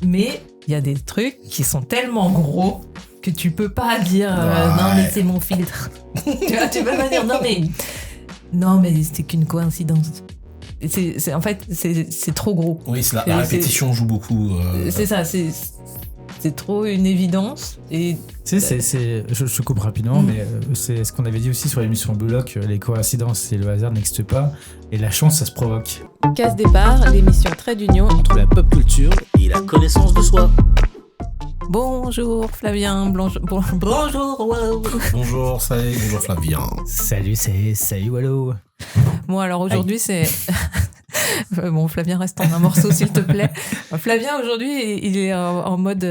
Mais il y a des trucs qui sont tellement gros que tu peux pas dire non mais c'est mon filtre. tu peux pas dire non mais c'était qu'une coïncidence. En fait c'est trop gros. Oui, la répétition joue beaucoup. C'est ça, c'est trop une évidence. Et je coupe rapidement, mais c'est ce qu'on avait dit aussi sur l'émission Blue Lock, les coïncidences et le hasard n'existent pas, et la chance ça se provoque. Casse départ, l'émission trait d'union entre la pop culture et la connaissance de soi. Bonjour Flavien, bonjour Wallo. Bonjour Flavien. Salut Wallo. Bon alors aujourd'hui c'est... Bon, Flavien, reste en un morceau, s'il te plaît. Flavien, aujourd'hui, il est en mode...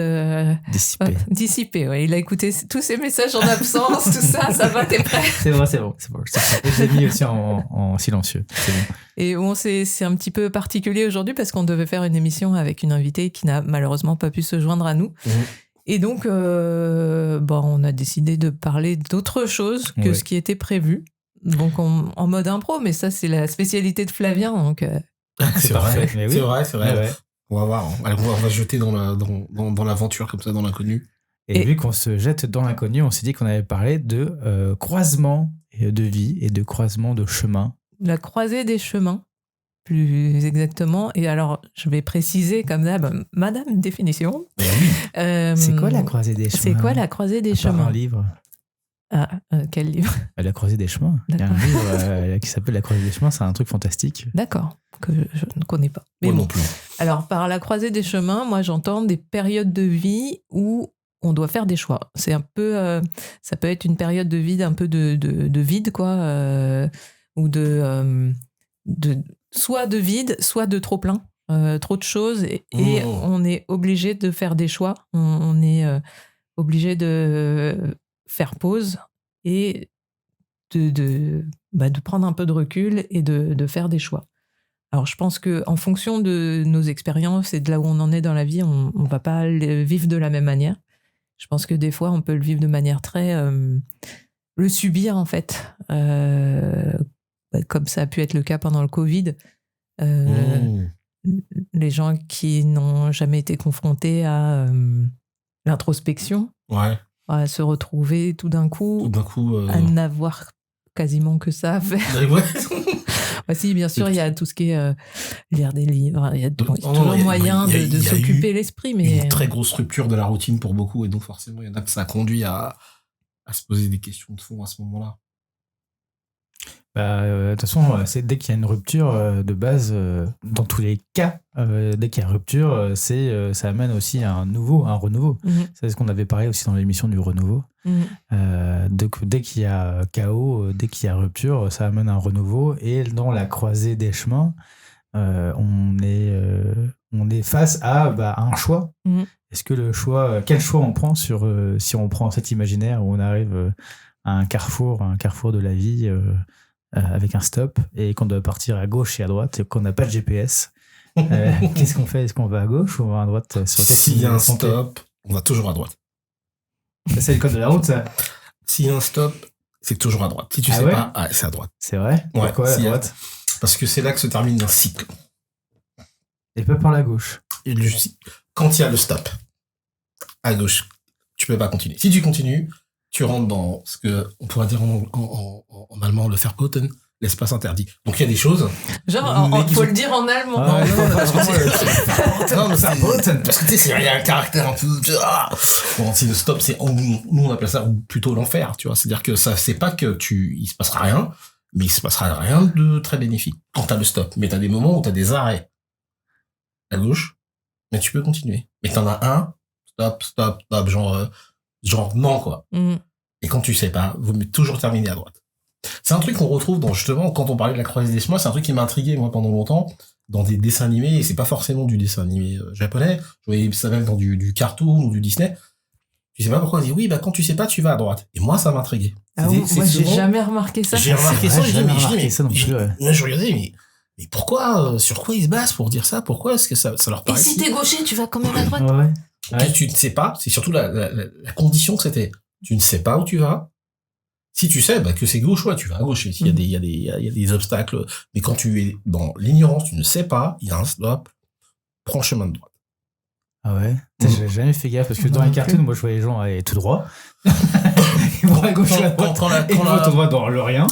dissipé, ouais. Il a écouté tous ses messages en absence, tout ça va, t'es prêt? C'est bon. Je l'ai mis aussi en silencieux. C'est bon. Et bon, c'est un petit peu particulier aujourd'hui parce qu'on devait faire une émission avec une invitée qui n'a malheureusement pas pu se joindre à nous. Et donc, on a décidé de parler d'autre chose que ce qui était prévu. Donc en mode impro, mais ça c'est la spécialité de Flavien, donc c'est parfait. Oui. C'est vrai. Ouais. On va voir, on va se jeter dans l'aventure comme ça, dans l'inconnu. Et vu qu'on se jette dans l'inconnu, on s'est dit qu'on avait parlé de croisement de vie et de croisement de chemin. La croisée des chemins, plus exactement. Et alors je vais préciser comme d'hab, madame définition. C'est quoi la croisée des chemins? C'est quoi la croisée des chemins? Un livre. Quel livre? La croisée des chemins. D'accord. Il y a un livre qui s'appelle La croisée des chemins, c'est un truc fantastique. D'accord, que je ne connais pas. Mais moi bon. non plus. Alors, par la croisée des chemins, moi j'entends des périodes de vie où on doit faire des choix. C'est un peu, ça peut être une période de vide, un peu de vide, quoi, ou soit de vide, soit de trop plein, trop de choses, et on est obligé de faire des choix. On est obligé de faire pause et de prendre un peu de recul et de faire des choix. Alors, je pense qu'en fonction de nos expériences et de là où on en est dans la vie, on ne va pas le vivre de la même manière. Je pense que des fois, on peut le vivre de manière très... le subir, en fait. Comme ça a pu être le cas pendant le Covid. Les gens qui n'ont jamais été confrontés à l'introspection. Ouais. À se retrouver tout d'un coup à n'avoir quasiment que ça à faire. Si, bien sûr, il y a tout ce qui est lire des livres, il y a toujours moyen de s'occuper l'esprit. Mais une très grosse rupture de la routine pour beaucoup, et donc forcément, il y en a que ça conduit à se poser des questions de fond à ce moment-là. De toute façon, c'est dès qu'il y a une rupture de base, dans tous les cas, dès qu'il y a rupture, ça amène aussi un renouveau. C'est ce qu'on avait parlé aussi dans l'émission du renouveau. Donc, dès qu'il y a chaos, dès qu'il y a rupture, ça amène un renouveau. Et dans la croisée des chemins, on est face à un choix. Est-ce que quel choix on prend si on prend cet imaginaire où on arrive à un carrefour de la vie, avec un stop, et qu'on doit partir à gauche et à droite et qu'on n'a pas de GPS. Qu'est-ce qu'on fait? Est-ce qu'on va à gauche ou on va à droite? S'il y a un stop, on va toujours à droite. C'est le code de la route, ça. S'il y a un stop, c'est toujours à droite. Si tu sais pas, c'est à droite. C'est vrai? Ouais, pourquoi à droite? Parce que c'est là que se termine un cycle. Et pas par la gauche. Quand il y a le stop, à gauche, tu peux pas continuer. Si tu continues, tu rentres dans ce que on pourrait dire en allemand le Verboten, l'espace interdit. Donc il y a des choses. Genre, faut le dire en allemand. Parce que tu sais, il y a un caractère un peu. Bon, si le stop, nous on appelle ça plutôt l'enfer, tu vois. C'est-à-dire que ça, c'est pas que il se passera rien, mais il se passera rien de très bénéfique quand t'as le stop. Mais t'as des moments où t'as des arrêts à gauche, mais tu peux continuer. Mais t'en as un, stop, genre non, quoi. Et quand tu sais pas, vaut mieux toujours terminer à droite. C'est un truc qu'on retrouve justement, quand on parlait de la croisée des chemins, c'est un truc qui m'a intrigué, moi, pendant longtemps, dans des dessins animés, et c'est pas forcément du dessin animé japonais, je voyais ça même dans du cartoon ou du Disney. Tu sais pas pourquoi on dit, oui, quand tu sais pas, tu vas à droite. Et moi, ça m'intriguait. Moi, j'ai jamais remarqué ça. J'ai remarqué ça, je regardais, mais pourquoi, sur quoi ils se basent pour dire ça? Pourquoi est-ce que ça leur paraît? Et si t'es gaucher, tu vas quand même à droite? Que tu ne sais pas, c'est surtout la condition que c'était. Tu ne sais pas où tu vas. Si tu sais, que c'est gauche, tu vas à gauche. Il y a des obstacles. Mais quand tu es dans l'ignorance, tu ne sais pas, il y a un stop, prends le chemin de droite. ouais. J'avais jamais fait gaffe parce que dans les cartoons, moi je voyais les gens aller tout droit. Ils vont à gauche, à droite. Ils vont tout droit dans le rien.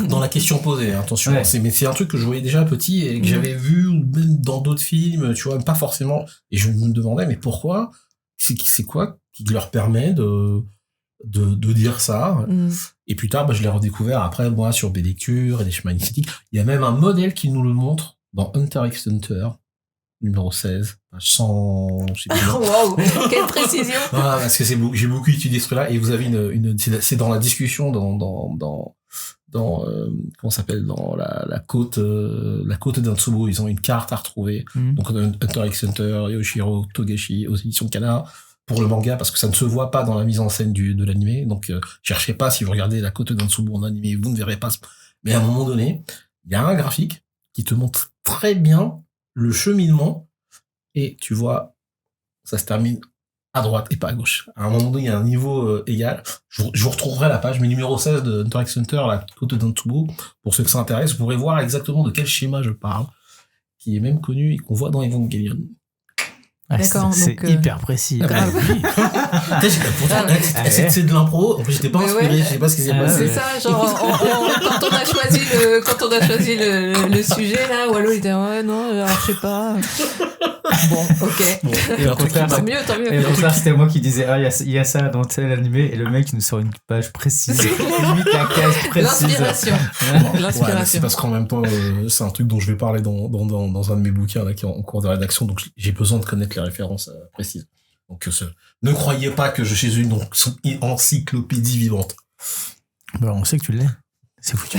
Dans la question posée, attention. Ouais. Mais c'est un truc que je voyais déjà petit et que j'avais vu même dans d'autres films, tu vois, pas forcément. Et je me demandais, mais pourquoi? C'est quoi qui leur permet de dire ça? Et plus tard, je l'ai redécouvert après, moi, sur des lectures et des schémas initiatiques. Il y a même un modèle qui nous le montre dans Hunter x Hunter, numéro 16, page 100, je sais plus. Wow, quelle précision! Ah, parce que j'ai beaucoup étudié ce truc-là, et vous avez c'est dans la discussion comment ça s'appelle, dans la côte d'Antsubo, ils ont une carte à retrouver. Donc, Hunter x Hunter, Yoshiro Togashi, aux éditions Kana, pour le manga, parce que ça ne se voit pas dans la mise en scène de l'animé. Donc, cherchez pas, si vous regardez la côte d'Antsubo en animé, vous ne verrez pas. Mais à un moment donné, il y a un graphique qui te montre très bien le cheminement, et tu vois, ça se termine à droite et pas à gauche. À un moment donné, il y a un niveau égal. Je vous retrouverai la page, mais numéro 16 de Hunter x Hunter, la côte d'Antsubo, pour ceux que ça intéresse, vous pourrez voir exactement de quel schéma je parle, qui est même connu et qu'on voit dans Evangelion. Ah, D'accord, c'est donc, hyper précis. grave. C'est de l'impro. En fait, j'étais pas inspiré, je sais pas ce qui s'est passé. C'est ça, genre, quand on a choisi le sujet, là, Wallo, il était, ouais, non, alors, je sais pas. Bon, ok. Bon, Et au contraire, Tant mieux. Et au contraire, c'était moi qui disais, ah, il y a ça dans tel animé, et le mec, il nous sort une page précise. Limite la case précise. L'inspiration. Ouais, c'est parce qu'en même temps, c'est un truc dont je vais parler dans un de mes bouquins, là, qui est en cours de rédaction, donc j'ai besoin de connaître les références précises. Donc, ne croyez pas que je suis une encyclopédie vivante. Bah, on sait que tu l'es. C'est foutu.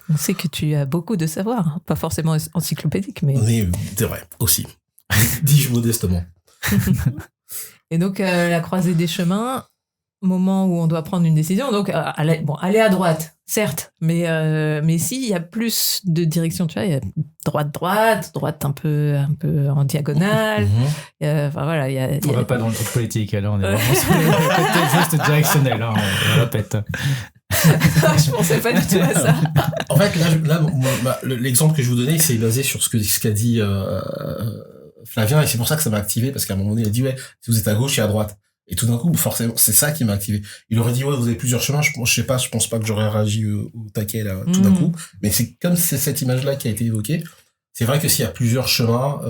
On sait que tu as beaucoup de savoir, pas forcément encyclopédique, mais... Mais c'est vrai, aussi. Dis-je modestement. Et donc, la croisée des chemins, moment où on doit prendre une décision, donc aller à droite, certes, mais si, il y a plus de direction, tu vois, il y a droite un peu en diagonale, enfin voilà, il y a... On va pas dans le truc politique, alors on est vraiment sur le côté juste directionnel, hein, on répète. Je pensais pas du tout à ça. En fait, là, l'exemple que je vous donnais, c'est basé sur ce qu'a dit Flavien, et c'est pour ça que ça m'a activé, parce qu'à un moment donné, il a dit, ouais, si vous êtes à gauche et à droite. Et tout d'un coup, forcément, c'est ça qui m'a activé. Il aurait dit, ouais, vous avez plusieurs chemins, je pense pas que j'aurais réagi au taquet, là, tout d'un coup. Mais c'est comme c'est cette image-là qui a été évoquée. C'est vrai que s'il y a plusieurs chemins,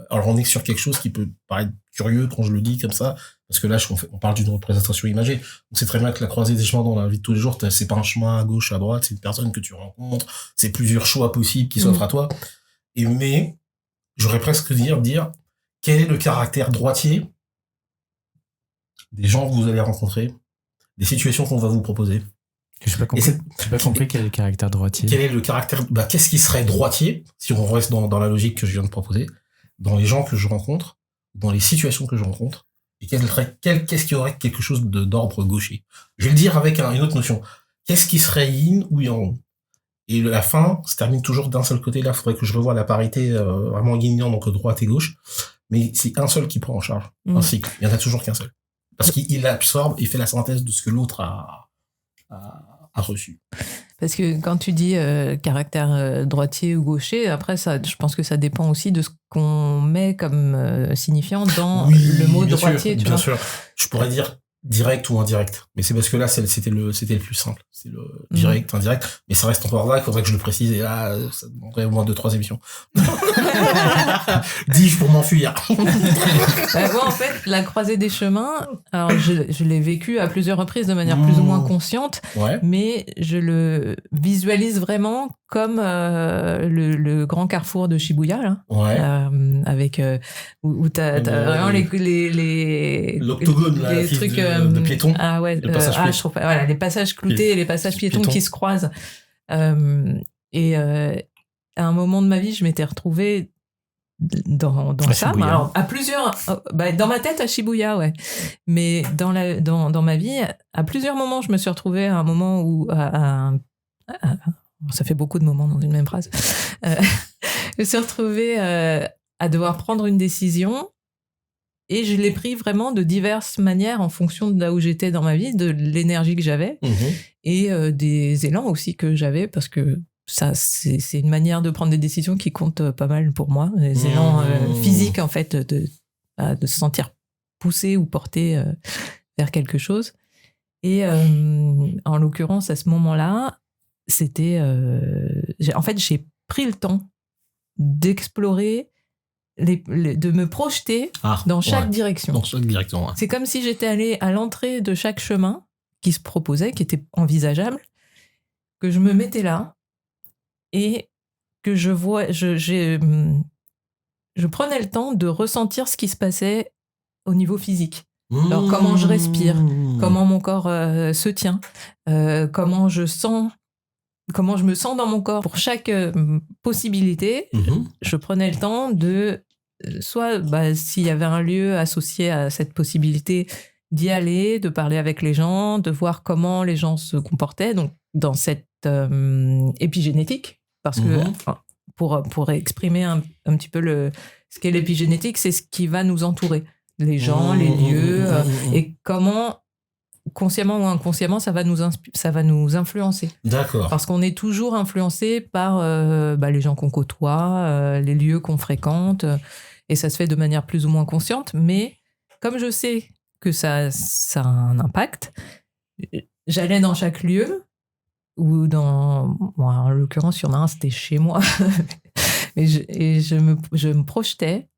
alors on est sur quelque chose qui peut paraître curieux quand je le dis comme ça, parce que là, on parle d'une représentation imagée. On sait très bien que la croisée des chemins dans la vie de tous les jours, c'est pas un chemin à gauche, à droite, c'est une personne que tu rencontres, c'est plusieurs choix possibles qui s'offrent à toi. Mais, j'aurais presque dire, quel est le caractère droitier des gens que vous allez rencontrer, des situations qu'on va vous proposer. J'ai pas compris quel est le caractère droitier. Quel est le caractère, qu'est-ce qui serait droitier, si on reste dans la logique que je viens de proposer, dans les gens que je rencontre, dans les situations que je rencontre, et qu'est-ce qui aurait quelque chose d'ordre gaucher. Je vais le dire avec une autre notion. Qu'est-ce qui serait yin ou yang? Et la fin se termine toujours d'un seul côté. Là, il faudrait que je revoie la parité vraiment yin-yang, donc droite et gauche. Mais c'est un seul qui prend en charge un cycle. Il n'y en a toujours qu'un seul. Parce qu'il absorbe et fait la synthèse de ce que l'autre a reçu. Parce que quand tu dis caractère droitier ou gaucher, après, je pense que ça dépend aussi de ce qu'on met comme signifiant dans le mot droitier. Bien sûr. Je pourrais dire direct ou indirect. Mais c'est parce que là, c'était le plus simple. C'est le direct, indirect. Mais ça reste encore là, il faudrait que je le précise. Et là, ça demanderait au moins 2-3 émissions. Dis-je pour m'enfuir. Moi, en fait, la croisée des chemins, alors je l'ai vécu à plusieurs reprises de manière plus ou moins consciente, mais je le visualise vraiment comme le grand carrefour de Shibuya, là, avec où t'as vraiment l'octogone, les trucs de piétons. Ah ouais, je trouve voilà, les passages cloutés et les passages piétons qui se croisent. Et à un moment de ma vie, je m'étais retrouvée dans ça. Alors, à plusieurs, dans ma tête à Shibuya, ouais. Mais dans ma vie, à plusieurs moments, je me suis retrouvée à un moment où ça fait beaucoup de moments dans une même phrase. Je me suis retrouvée à devoir prendre une décision. Et je l'ai pris vraiment de diverses manières en fonction de là où j'étais dans ma vie, de l'énergie que j'avais et des élans aussi que j'avais, parce que ça, c'est une manière de prendre des décisions qui compte pas mal pour moi. Les élans physiques, en fait, de se sentir poussé ou porté vers quelque chose. Et en l'occurrence, à ce moment-là, c'était... j'ai pris le temps d'explorer, de me projeter dans chaque direction. Dans chaque direction, ouais. C'est comme si j'étais allée à l'entrée de chaque chemin qui se proposait, qui était envisageable, que je me mettais là et que je prenais le temps de ressentir ce qui se passait au niveau physique. Alors, comment je respire, comment mon corps se tient, comment je me sens dans mon corps. Pour chaque possibilité, je prenais le temps de, soit s'il y avait un lieu associé à cette possibilité, d'y aller, de parler avec les gens, de voir comment les gens se comportaient, donc dans cette épigénétique, parce que pour exprimer un petit peu ce qu'est l'épigénétique, c'est ce qui va nous entourer, les gens, les lieux, et comment, consciemment ou inconsciemment, ça va nous influencer. D'accord. Parce qu'on est toujours influencé par les gens qu'on côtoie, les lieux qu'on fréquente, et ça se fait de manière plus ou moins consciente, mais comme je sais que ça a un impact, j'allais dans chaque lieu, ou en l'occurrence, il y en a un, c'était chez moi, et je me projetais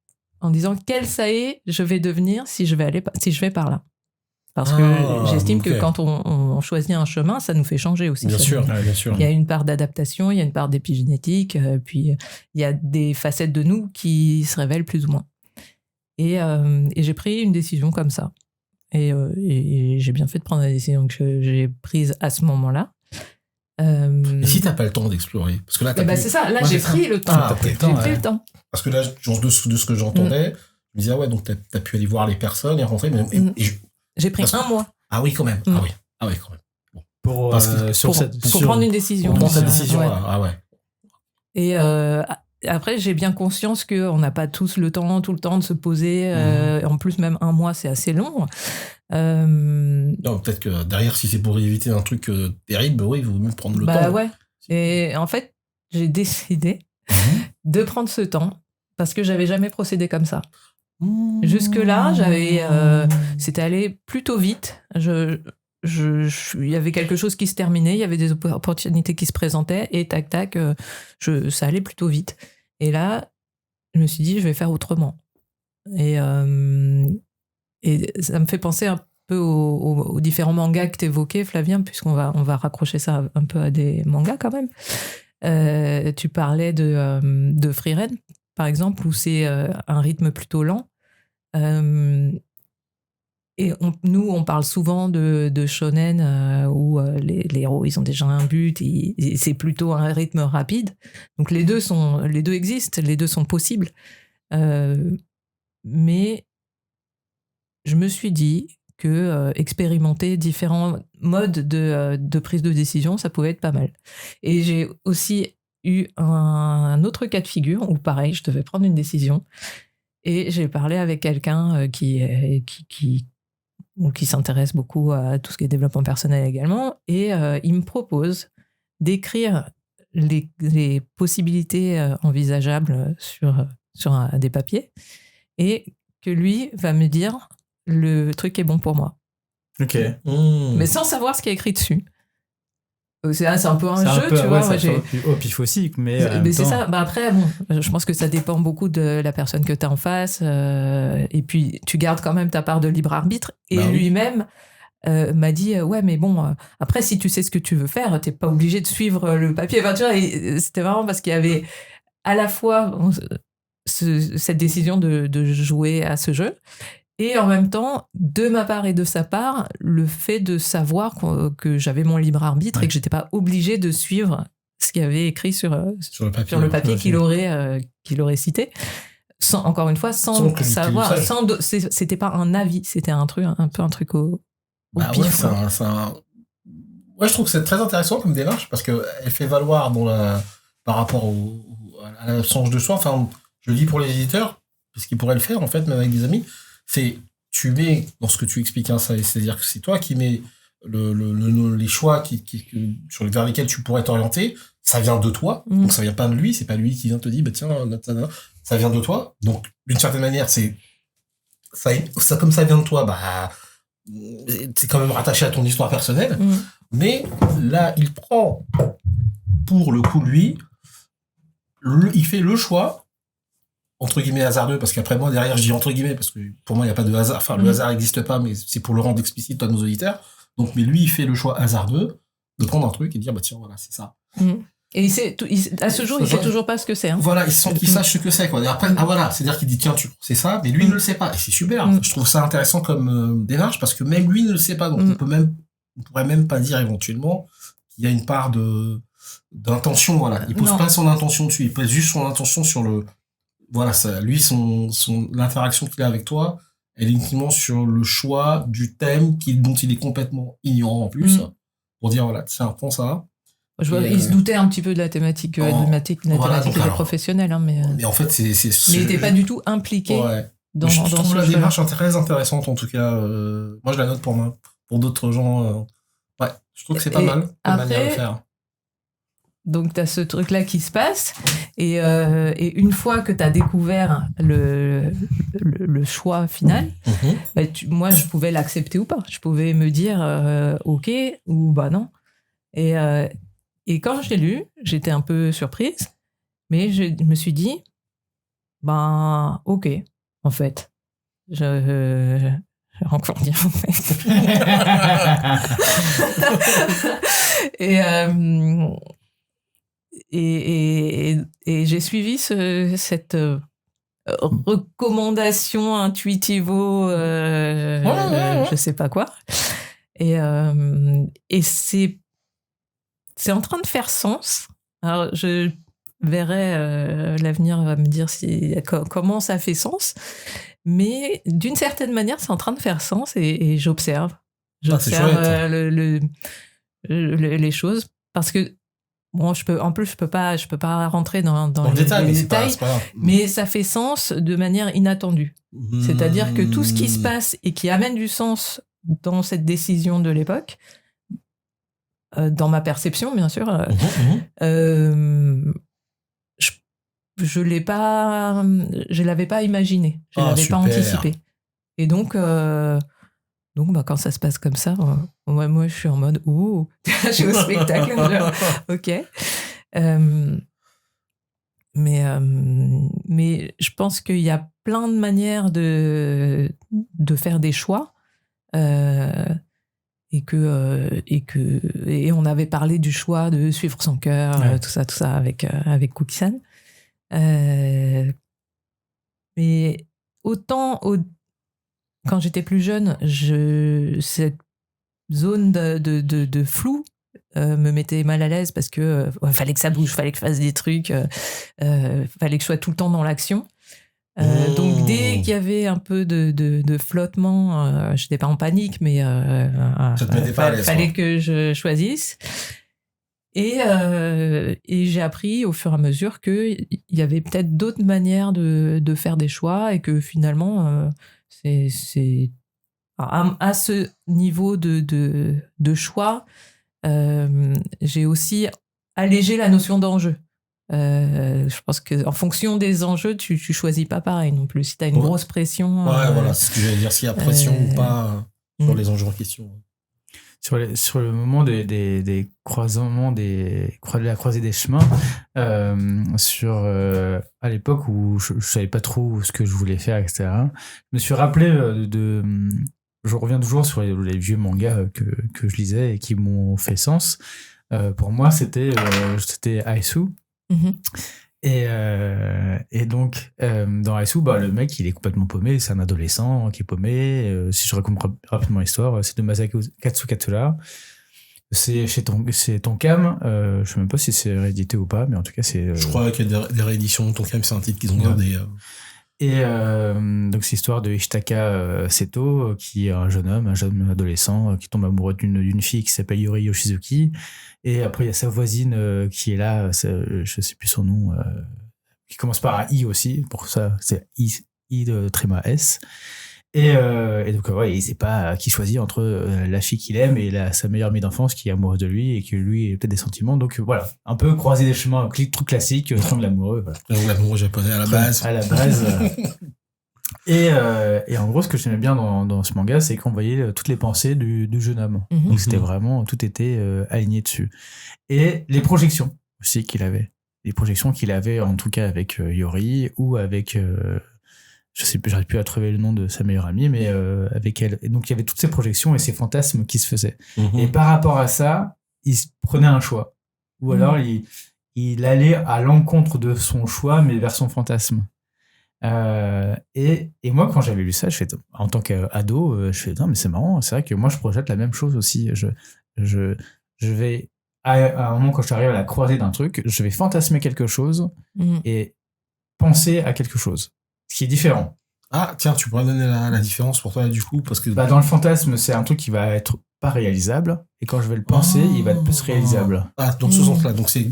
en disant quel ça est je vais devenir si je vais par là. Parce que j'estime que quand on choisit un chemin, ça nous fait changer aussi. Bien sûr. Il y a une part d'adaptation, il y a une part d'épigénétique, puis il y a des facettes de nous qui se révèlent plus ou moins. Et j'ai pris une décision comme ça. Et j'ai bien fait de prendre la décision que j'ai prise à ce moment-là. Et si t'as pas le temps d'explorer, parce que là c'est ça, là j'ai pris le temps. J'ai pris le temps. Parce que là, de ce que j'entendais, je me disais donc t'as pu aller voir les personnes et rentrer, j'ai pris un mois. Ah oui, quand même. Ah oui, quand même. Bon. Pour prendre une décision. Pour prendre cette décision, ah ouais. Et après, j'ai bien conscience qu'on n'a pas tous tout le temps de se poser. En plus, même un mois, c'est assez long. Non, peut-être que derrière, si c'est pour éviter un truc terrible, oui, il vaut mieux prendre le temps. Bah ouais. Et en fait, j'ai décidé de prendre ce temps parce que j'avais jamais procédé comme ça. Jusque-là, c'était allé plutôt vite. Il y avait quelque chose qui se terminait, il y avait des opportunités qui se présentaient et tac, tac, ça allait plutôt vite. Et là, je me suis dit, je vais faire autrement. Et ça me fait penser un peu aux différents mangas que tu évoquais, Flavien, puisqu'on va raccrocher ça un peu à des mangas quand même. Tu parlais de Frieren, par exemple, où c'est un rythme plutôt lent. Et on parle souvent de shonen où les héros, ils ont déjà un but, et c'est plutôt un rythme rapide. Donc les deux existent, les deux sont possibles. Mais je me suis dit que expérimenter différents modes de prise de décision, ça pouvait être pas mal. Et j'ai aussi eu un autre cas de figure où, pareil, je devais prendre une décision. Et j'ai parlé avec quelqu'un qui s'intéresse beaucoup à tout ce qui est développement personnel également. Et il me propose d'écrire les possibilités envisageables sur des papiers. Et que lui va me dire le truc est bon pour moi. Ok. Mais sans savoir ce qu'il y a écrit dessus. C'est un peu un jeu, tu vois. Pifosique, mais c'est ça. Après, je pense que ça dépend beaucoup de la personne que tu as en face. Et puis, tu gardes quand même ta part de libre arbitre. Et lui-même m'a dit, ouais, mais bon, après, si tu sais ce que tu veux faire, t'es pas obligé de suivre le papier. Enfin, tu vois, et c'était marrant parce qu'il y avait à la fois cette décision de jouer à ce jeu. Et en même temps, de ma part et de sa part, le fait de savoir que j'avais mon libre arbitre et que j'étais pas obligée de suivre ce qu'il y avait écrit sur le papier qu'il aurait cité. Encore une fois, sans savoir. C'était pas un avis, c'était un truc au pif. Ouais, je trouve que c'est très intéressant comme démarche parce qu'elle fait valoir par rapport à l'absence de soi. Enfin, je le dis pour les éditeurs, parce qu'ils pourraient le faire en fait, même avec des amis. Tu mets dans ce que tu expliques, c'est-à-dire que c'est toi qui mets les choix vers lesquels tu pourrais t'orienter, ça vient de toi, donc ça vient pas de lui, c'est pas lui qui vient te dire, tiens, ça vient de toi, donc d'une certaine manière, c'est ça comme ça vient de toi, bah, c'est quand même rattaché à ton histoire personnelle. Mais là, il prend, pour le coup, lui, il fait le choix, entre guillemets hasardeux, parce qu'après moi, derrière, je dis entre guillemets, parce que pour moi, il n'y a pas de hasard. Enfin, le hasard n'existe pas, mais c'est pour le rendre explicite à nos auditeurs. Donc, mais lui, il fait le choix hasardeux de prendre un truc et de dire, bah tiens, voilà, c'est ça. Et à ce jour, il sait toujours pas ce que c'est. Hein. Voilà, sans qu'il sache ce que c'est, quoi. Et après, voilà, c'est-à-dire qu'il dit, tiens, c'est ça, mais lui, il ne le sait pas. Et c'est super. Je trouve ça intéressant comme démarche, parce que même lui ne le sait pas. Donc, on pourrait même pas dire éventuellement qu'il y a une part d'intention, voilà. Il pose pas son intention dessus. Il pose juste son intention sur voilà, ça, lui, l'interaction qu'il a avec toi, elle est uniquement sur le choix du thème dont il est complètement ignorant en plus. Pour dire, voilà, tiens, prends ça. Il se doutait un petit peu de la thématique, était professionnelle, hein, mais en fait, mais il n'était pas du tout impliqué dans je trouve la démarche très intéressante, en tout cas. Moi, je la note pour d'autres gens. Ouais, je trouve que c'est pas mal comme manière de faire. Donc, tu as ce truc-là qui se passe, et une fois que tu as découvert le choix final, bah, moi, je pouvais l'accepter ou pas. Je pouvais me dire OK ou bah non. Et quand j'ai lu, j'étais un peu surprise, mais je me suis dit, ben, OK, en fait. Je vais encore dire en fait. et j'ai suivi cette recommandation intuitivo, je sais pas quoi. Et c'est en train de faire sens. Alors, je verrai, l'avenir va me dire comment ça fait sens. Mais d'une certaine manière, c'est en train de faire sens et j'observe. J'observe les choses. Parce que, bon, je peux pas rentrer dans les détails, c'est pas grave. Mais ça fait sens de manière inattendue. C'est-à-dire que tout ce qui se passe et qui amène du sens dans cette décision de l'époque, dans ma perception, bien sûr, je l'avais pas imaginé, je l'avais pas anticipé. Et donc bah, quand ça se passe comme ça, moi, je suis en mode ouh, je suis au spectacle, ok. Mais je pense qu'il y a plein de manières de faire des choix. Et on avait parlé du choix de suivre son cœur, tout ça avec Cookie-san. Mais autant quand j'étais plus jeune, cette zone de flou me mettait mal à l'aise parce que fallait que ça bouge, fallait que je fasse des trucs, fallait que je sois tout le temps dans l'action. Donc dès qu'il y avait un peu de flottement, j'étais pas en panique, mais fallait que je choisisse. Et j'ai appris au fur et à mesure qu'il y avait peut-être d'autres manières de faire des choix et que finalement c'est à ce niveau de choix, j'ai aussi allégé la notion d'enjeu. Je pense qu'en fonction des enjeux, tu choisis pas pareil non plus. Si tu as une grosse pression. Voilà, c'est ce que j'allais dire, s'il y a pression ou pas sur les enjeux en question. Sur le moment des croisements, de la croisée des chemins, à l'époque où je savais pas trop ce que je voulais faire, etc., je me suis rappelé je reviens toujours sur les vieux mangas que je lisais et qui m'ont fait sens. Pour moi, c'était Aisu. Et donc dans Aisu, le mec il est complètement paumé, c'est un adolescent qui est paumé. Si je raconte rapidement l'histoire, c'est de Masaki Katsukatsura. C'est chez Tonkam, je sais même pas si c'est réédité ou pas, mais en tout cas c'est je crois qu'il y a des rééditions. Tonkam, c'est un titre qu'ils ont gardé. Et donc c'est l'histoire de Ishitaka Seto, qui est un jeune adolescent qui tombe amoureux d'une fille qui s'appelle Yuri Yoshizuki. Et après il y a sa voisine qui est là, je sais plus son nom, qui commence par un I aussi, pour ça c'est I de tréma S. Et donc il sait pas qui choisir entre la fille qu'il aime et sa meilleure amie d'enfance qui est amoureuse de lui et que lui a peut-être des sentiments. Donc voilà, un peu croiser des chemins, un truc classique, triangle amoureux. Voilà. L'amoureux japonais à la base. Et en gros, ce que j'aimais bien dans ce manga, c'est qu'on voyait toutes les pensées du jeune homme. Donc c'était vraiment, tout était aligné dessus. Et les projections aussi qu'il avait. Les projections qu'il avait, en tout cas avec Yori ou avec... je sais plus, j'arrive plus à trouver le nom de sa meilleure amie, mais avec elle. Et donc il y avait toutes ces projections et ces fantasmes qui se faisaient. Et par rapport à ça, il prenait un choix. Ou alors il allait à l'encontre de son choix, mais vers son fantasme. Et moi, quand j'avais lu ça, je fais, en tant qu'ado, je fais, non, mais c'est marrant, c'est vrai que moi, je projette la même chose aussi. Je vais, à un moment, quand je arrive à la croisée d'un truc, je vais fantasmer quelque chose et penser à quelque chose, ce qui est différent. Ah, tiens, tu pourrais donner la différence pour toi, du coup, parce que... Dans le fantasme, c'est un truc qui va être pas réalisable, et quand je vais le penser, il va être plus réalisable. Ah, dans ce sens-là, donc c'est,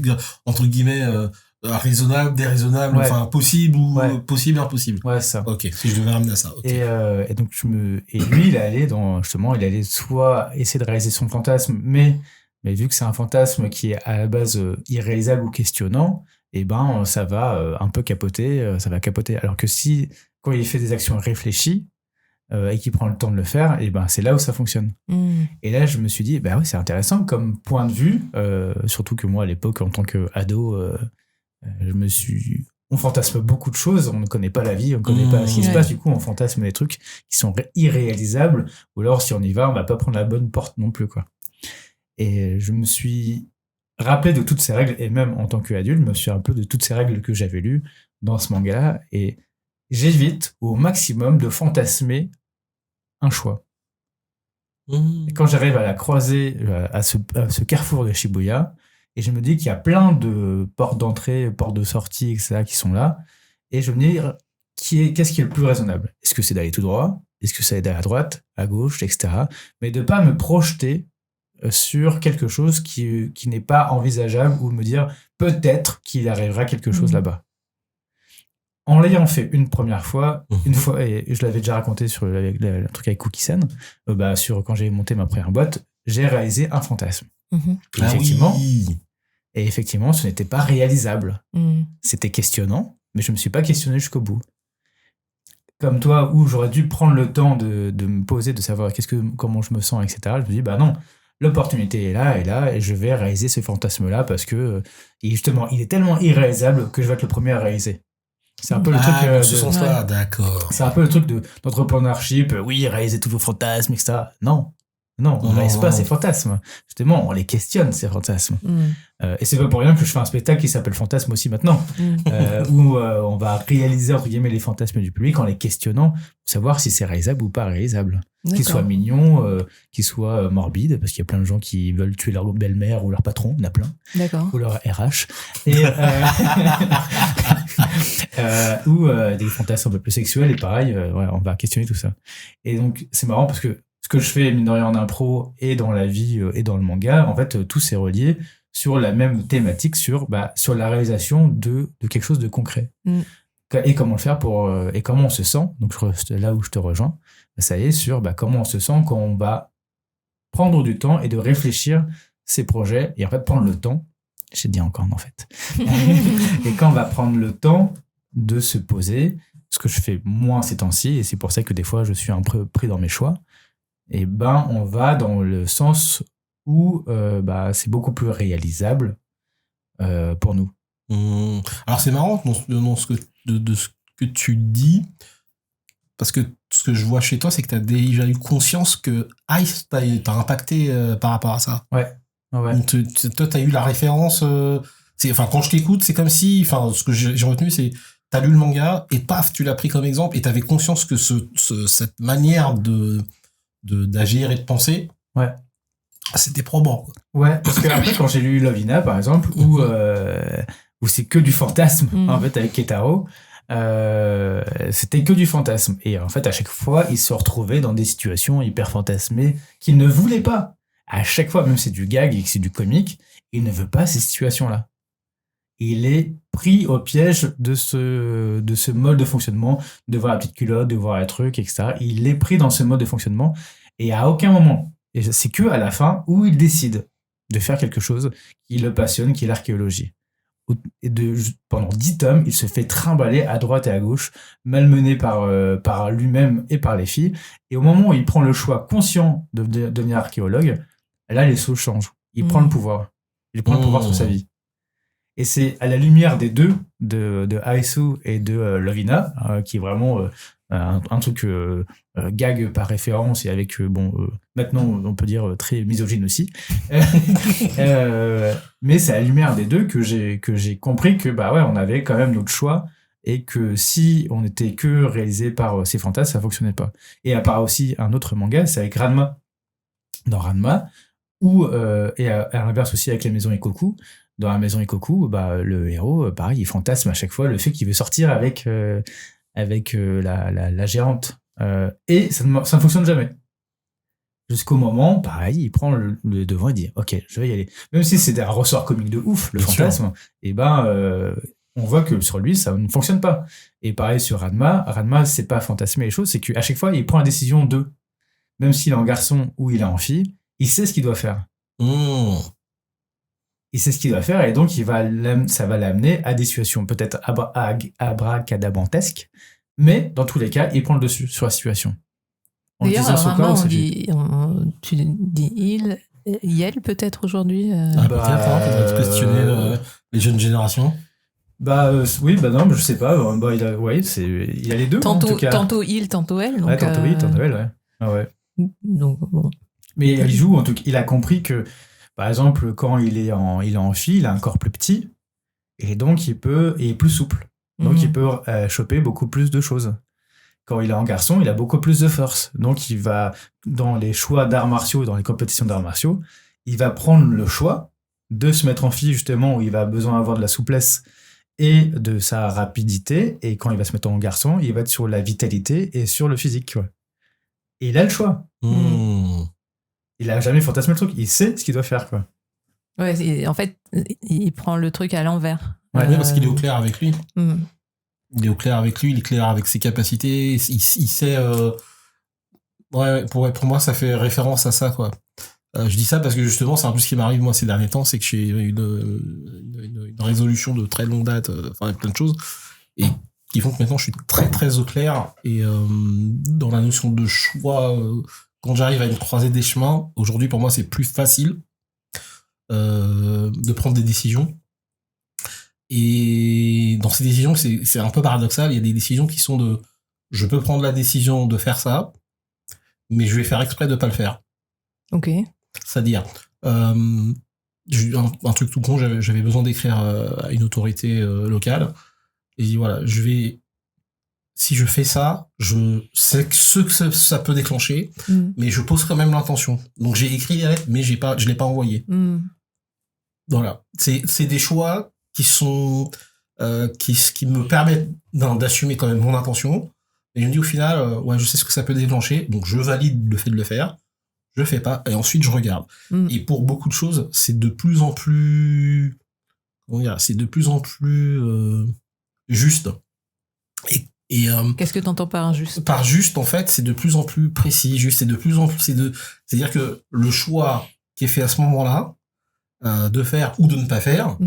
entre guillemets, raisonnable, déraisonnable, enfin, possible ou possible, impossible. Ouais, ça. Ok, si je devais ramener à ça. Okay. Et donc, et lui, il allait il allait soit essayer de réaliser son fantasme, mais vu que c'est un fantasme qui est à la base irréalisable ou questionnant, et ben, ça va un peu capoter, ça va capoter. Alors que quand il fait des actions réfléchies, et qu'il prend le temps de le faire, et ben c'est là où ça fonctionne. Et là, je me suis dit, bah oui, c'est intéressant comme point de vue, surtout que moi, à l'époque, en tant qu'ado, on fantasme beaucoup de choses, on ne connaît pas la vie, on ne connaît pas ce qui se passe, du coup, on fantasme des trucs qui sont irréalisables, ou alors, si on y va, on va pas prendre la bonne porte non plus, quoi. Et je me suis rappelé de toutes ces règles, et même en tant qu'adulte, je me suis rappelé de toutes ces règles que j'avais lues dans ce manga-là, et j'évite au maximum de fantasmer un choix. Et quand j'arrive à la croisée, à ce carrefour de Shibuya, et je me dis qu'il y a plein de portes d'entrée, portes de sortie, etc., qui sont là, et je me dis, qu'est-ce qui est le plus raisonnable ? Est-ce que c'est d'aller tout droit ? Est-ce que c'est d'aller à droite, à gauche, etc. Mais de ne pas me projeter sur quelque chose qui n'est pas envisageable, ou me dire, peut-être qu'il arrivera quelque chose là-bas. En l'ayant fait une première fois, et je l'avais déjà raconté sur le truc avec Cookie-san, quand j'ai monté ma première boîte, j'ai réalisé un fantasme. Et effectivement, ce n'était pas réalisable. C'était questionnant, mais je ne me suis pas questionné jusqu'au bout. Comme toi, où j'aurais dû prendre le temps de me poser, de savoir comment je me sens, etc. Je me dis, bah non, l'opportunité est là, et je vais réaliser ce fantasme-là parce que, justement, il est tellement irréalisable que je vais être le premier à réaliser. C'est un peu le truc ce sens-là, d'accord. C'est un peu le truc d'entrepreneurship, oui, réaliser tous vos fantasmes, etc. Non, on ne réalise pas ces fantasmes. Justement, on les questionne, ces fantasmes. Et c'est pas pour rien que je fais un spectacle qui s'appelle Fantasme aussi maintenant, où on va réaliser, entre guillemets, les fantasmes du public en les questionnant pour savoir si c'est réalisable ou pas réalisable. Qu'il soit mignon, qu'il soit morbide, parce qu'il y a plein de gens qui veulent tuer leur belle-mère ou leur patron, il y en a plein. D'accord. Ou leur RH. Et, ou des fantasmes un peu plus sexuels, et pareil, on va questionner tout ça. Et donc, c'est marrant parce que ce que je fais, mine de rien, en impro et dans la vie et dans le manga, en fait, tout s'est relié sur la même thématique, sur la réalisation de quelque chose de concret. Et comment le faire et comment on se sent. Donc, là où je te rejoins, ça y est, sur comment on se sent quand on va prendre du temps et de réfléchir ses projets, et en fait, prendre le temps. J'ai dit encore, en fait. Et quand on va prendre le temps de se poser, ce que je fais moins ces temps-ci, et c'est pour ça que des fois, je suis un peu pris dans mes choix, et on va dans le sens où c'est beaucoup plus réalisable pour nous. Alors c'est marrant dans ce que tu dis, parce que ce que je vois chez toi, c'est que tu as déjà eu conscience que Ice t'a impacté par rapport à ça. Ouais. Toi, tu as eu la référence. Quand je t'écoute, c'est comme si, ce que j'ai retenu, c'est tu as lu le manga et paf, tu l'as pris comme exemple et tu avais conscience que cette manière d'agir et de penser, c'était probant. Ouais, parce que après, quand j'ai lu Love Hina, par exemple, où c'est que du fantasme, en fait, avec Ketaro, c'était que du fantasme. Et en fait, à chaque fois, il se retrouvait dans des situations hyper fantasmées qu'il ne voulait pas. À chaque fois, même si c'est du gag et que c'est du comique, il ne veut pas ces situations-là. Il est pris au piège de ce mode de fonctionnement, de voir la petite culotte, de voir les trucs, etc. Il est pris dans ce mode de fonctionnement, et à aucun moment, et c'est que à la fin où il décide de faire quelque chose qui le passionne, qui est l'archéologie. pendant 10 tomes, il se fait trimballer à droite et à gauche, malmené par lui-même et par les filles. Et au moment où il prend le choix conscient de devenir archéologue, là, les choses changent. Il prend le pouvoir. Il prend le pouvoir sur sa vie. Et c'est à la lumière des deux, de Aisu et de Lovina, qui est vraiment un truc gag par référence et avec, maintenant, on peut dire très misogyne aussi. Mais c'est à la lumière des deux que j'ai compris que, on avait quand même notre choix et que si on n'était que réalisé par ces fantasmes, ça fonctionnait pas. Et à part aussi un autre manga, c'est avec Ranma. Dans Ranma, et à l'inverse aussi avec la maison Ikoku. Dans la maison Ikoku, le héros, pareil, il fantasme à chaque fois le fait qu'il veut sortir avec la gérante. Et ça ne fonctionne jamais. Jusqu'au moment, pareil, il prend le devant et dit « Ok, je vais y aller ». Même si c'est un ressort comique de ouf, le fantasme, et on voit que sur lui, ça ne fonctionne pas. Et pareil sur Ranma, c'est pas fantasmer les choses, c'est qu'à chaque fois, il prend la décision de, même s'il est en garçon ou il est en fille, il sait ce qu'il doit faire. Il sait ce qu'il doit faire et donc ça va l'amener à des situations peut-être abracadabantesques, mais dans tous les cas, il prend le dessus sur la situation. D'ailleurs, tu dis Yel peut-être aujourd'hui peut-être, peut-être questionner les jeunes générations. Oui, non, je sais pas. Il y a les deux. Tantôt, en tout cas. Tantôt il, tantôt elle. Donc, tantôt il, tantôt elle, ouais. Ah ouais. Donc, bon. Mais il joue, en tout cas, il a compris que, par exemple, quand il est en fille, il a un corps plus petit, et donc il est plus souple. Donc il peut choper beaucoup plus de choses. Quand il est en garçon, il a beaucoup plus de force. Donc il va, dans les choix d'arts martiaux, dans les compétitions d'arts martiaux, il va prendre le choix de se mettre en fille, justement, où il va besoin d'avoir de la souplesse et de sa rapidité. Et quand il va se mettre en garçon, il va être sur la vitalité et sur le physique. Ouais. Et il a le choix. Il a jamais fantasmé le truc. Il sait ce qu'il doit faire, quoi. Ouais, en fait, il prend le truc à l'envers. Ouais, parce qu'il est au clair avec lui. Il est au clair avec lui, il est clair avec ses capacités. Il sait... pour moi, ça fait référence à ça, quoi. Je dis ça parce que justement, c'est un peu ce qui m'arrive, moi, ces derniers temps, c'est que j'ai une résolution de très longue date, plein de choses, et qui font que maintenant, je suis très, très au clair. Et dans la notion de choix... quand j'arrive à une croisée des chemins, aujourd'hui, pour moi, c'est plus facile de prendre des décisions. Et dans ces décisions, c'est un peu paradoxal. Il y a des décisions qui sont je peux prendre la décision de faire ça, mais je vais faire exprès de pas le faire. Ok. C'est-à-dire, un truc tout con, j'avais besoin d'écrire à une autorité locale. Et je dis, voilà, si je fais ça, je sais ce que ça peut déclencher, mais je pose quand même l'intention. Donc j'ai écrit les lettres, mais je l'ai pas envoyé. Voilà. C'est des choix qui sont qui me permettent d'assumer quand même mon intention. Et je me dis au final, je sais ce que ça peut déclencher, donc je valide le fait de le faire. Je fais pas, et ensuite je regarde. Et pour beaucoup de choses, c'est de plus en plus, juste. Et qu'est-ce que t'entends par injuste ? Par juste, en fait, c'est de plus en plus précis. Juste, c'est de plus en plus, c'est-à-dire que le choix qui est fait à ce moment-là, de faire ou de ne pas faire,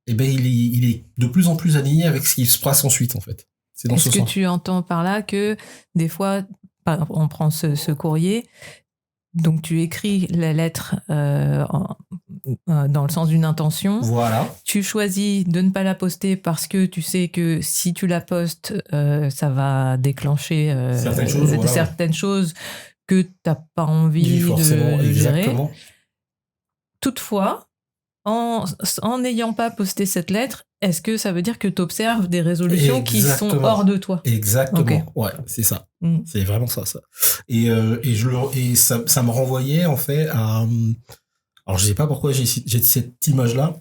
il est de plus en plus aligné avec ce qui se passe ensuite, en fait. C'est dans ce sens. Est-ce que tu entends par là que des fois, on prend ce courrier, donc tu écris la lettre dans le sens d'une intention. Voilà. Tu choisis de ne pas la poster parce que tu sais que si tu la postes, ça va déclencher certaines choses que tu n'as pas envie de gérer. Exactement. Toutefois, en n'ayant pas posté cette lettre, est-ce que ça veut dire que tu observes des résolutions qui sont hors de toi ? Exactement. Okay. Ouais, c'est ça. C'est vraiment ça. Et ça me renvoyait en fait à... Alors je sais pas pourquoi j'ai cette image-là,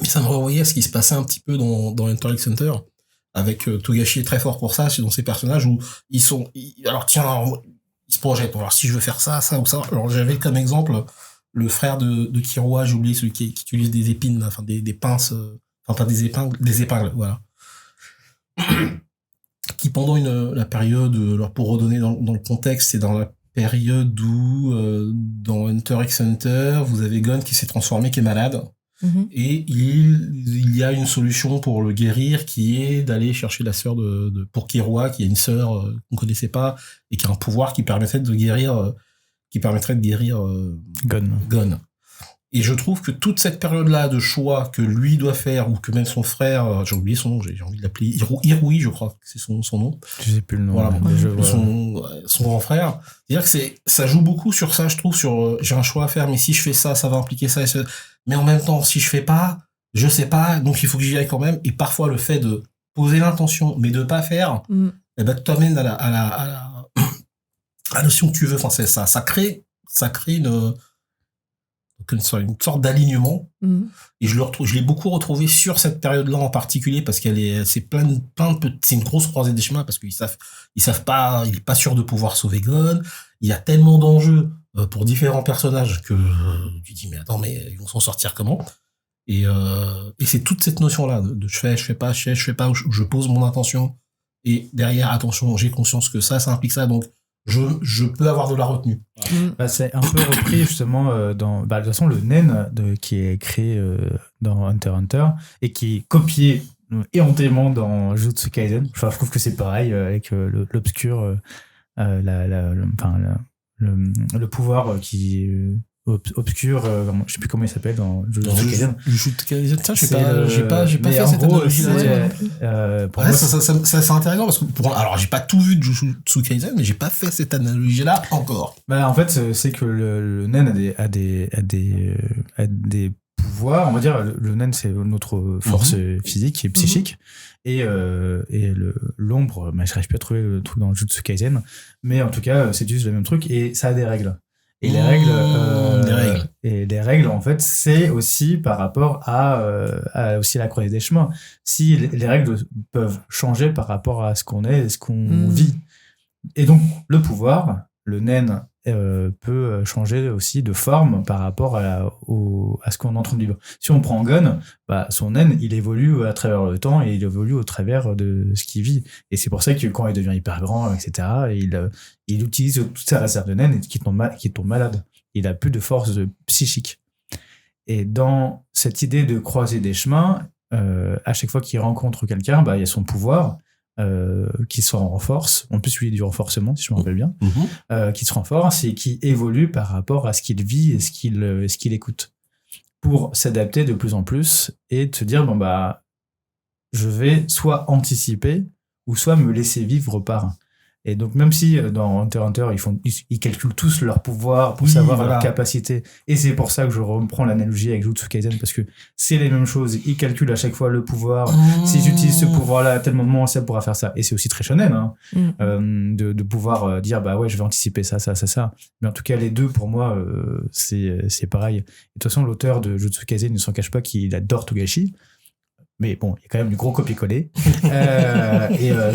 mais ça me renvoyait à ce qui se passait un petit peu dans Hunter x Hunter, avec Togashi est très fort pour ça, c'est dans ces personnages où ils se projettent. Alors si je veux faire ça ou ça. Alors j'avais comme exemple le frère de Kiroa, j'ai oublié celui qui utilise des épines, enfin des pinces, pas des épingles, voilà. Qui pendant la période, alors pour redonner dans le contexte, c'est dans la période où dans Hunter x Hunter, vous avez Gon qui s'est transformé, qui est malade, et il y a une solution pour le guérir qui est d'aller chercher la sœur pour Killua, qui est une sœur qu'on connaissait pas et qui a un pouvoir qui permettrait de guérir Gon. Et je trouve que toute cette période-là de choix que lui doit faire, ou que même son frère, j'ai oublié son nom, j'ai envie de l'appeler Hirui, je crois que c'est son nom. Je sais plus le nom. Voilà, son grand frère. C'est-à-dire que ça joue beaucoup sur ça, je trouve, sur j'ai un choix à faire, mais si je fais ça, ça va impliquer ça et ça. Mais en même temps, si je fais pas, je sais pas, donc il faut que j'y aille quand même. Et parfois, le fait de poser l'intention, mais de pas faire, eh ben, t'amènes à la notion que tu veux. Enfin, ça crée une sorte d'alignement. Et je l'ai beaucoup retrouvé sur cette période-là en particulier parce c'est c'est une grosse croisée des chemins parce qu'ils savent pas, il est pas sûr de pouvoir sauver Gon. Il y a tellement d'enjeux pour différents personnages que tu dis mais attends, mais ils vont s'en sortir comment? Et c'est toute cette notion-là de je fais pas, je pose mon intention et derrière, attention, j'ai conscience que ça implique ça, donc je peux avoir de la retenue. Bah, c'est un peu repris justement dans de toute façon le Nen qui est créé dans Hunter x Hunter et qui est copié éhontément dans Jujutsu Kaisen. Enfin, je trouve que c'est pareil avec l'obscur, le pouvoir qui obscur, je sais plus comment il s'appelle dans Jujutsu Kaisen. Jujutsu Kaisen, j'ai pas fait cette analogie-là. C'est intéressant parce que alors j'ai pas tout vu de Jujutsu Kaisen, mais j'ai pas fait cette analogie-là encore. Bah en fait, c'est que le Nen a des pouvoirs, on va dire. Le Nen, c'est notre force physique et psychique. Et l'ombre, j'arrive plus à trouver le truc dans Jujutsu Kaisen, mais en tout cas, c'est juste le même truc et ça a des règles. Et les règles, en fait, c'est aussi par rapport à aussi la croisée des chemins. Si les règles peuvent changer par rapport à ce qu'on est et ce qu'on vit. Et donc, le pouvoir, le Nen, peut changer aussi de forme par rapport à ce qu'on est en train de vivre. Si on prend Gon, bah, son Nen, il évolue à travers le temps et il évolue au travers de ce qu'il vit. Et c'est pour ça que quand il devient hyper grand, etc., il utilise toute sa réserve de Nen et qui tombe malade. Il a plus de force psychique. Et dans cette idée de croiser des chemins, à chaque fois qu'il rencontre quelqu'un, bah, il y a son pouvoir qui se renforce, en plus lui du renforcement si je me rappelle bien, qui se renforce et qui évolue par rapport à ce qu'il vit et ce qu'il écoute pour s'adapter de plus en plus et de se dire bon bah je vais soit anticiper ou soit me laisser vivre par. Et donc même si dans Hunter x Hunter ils calculent tous leur pouvoir pour savoir leur capacité, et c'est pour ça que je reprends l'analogie avec Jujutsu Kaisen parce que c'est les mêmes choses, ils calculent à chaque fois le pouvoir, si j'utilise ce pouvoir là à tel moment ça pourra faire ça, et c'est aussi très shonen de pouvoir dire bah ouais je vais anticiper ça, mais en tout cas les deux pour moi c'est pareil. Et de toute façon l'auteur de Jujutsu Kaisen ne s'en cache pas qu'il adore Togashi. Mais bon, il y a quand même du gros copier-coller.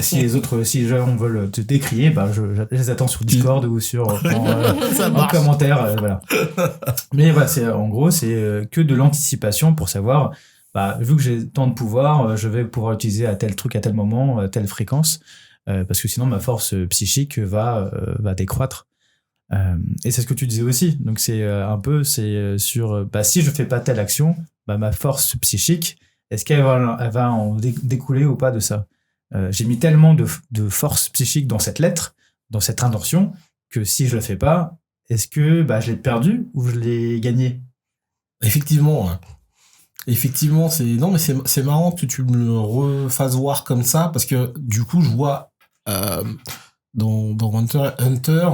Si les gens veulent te décrier, bah, je les attends sur Discord ou en commentaire, voilà. Mais voilà, en gros, c'est que de l'anticipation pour savoir, bah, vu que j'ai tant de pouvoir, je vais pouvoir utiliser à tel truc, à tel moment, à telle fréquence, parce que sinon ma force psychique va décroître. Et c'est ce que tu disais aussi. Donc c'est sur, bah, si je fais pas telle action, bah, ma force psychique, est-ce qu'elle va en découler ou pas de ça? J'ai mis tellement de force psychique dans cette lettre, dans cette intention, que si je le fais pas, est-ce que bah, je l'ai perdu ou je l'ai gagné? Effectivement, c'est marrant que tu me le refasses voir comme ça, parce que du coup, je vois dans Hunter x Hunter,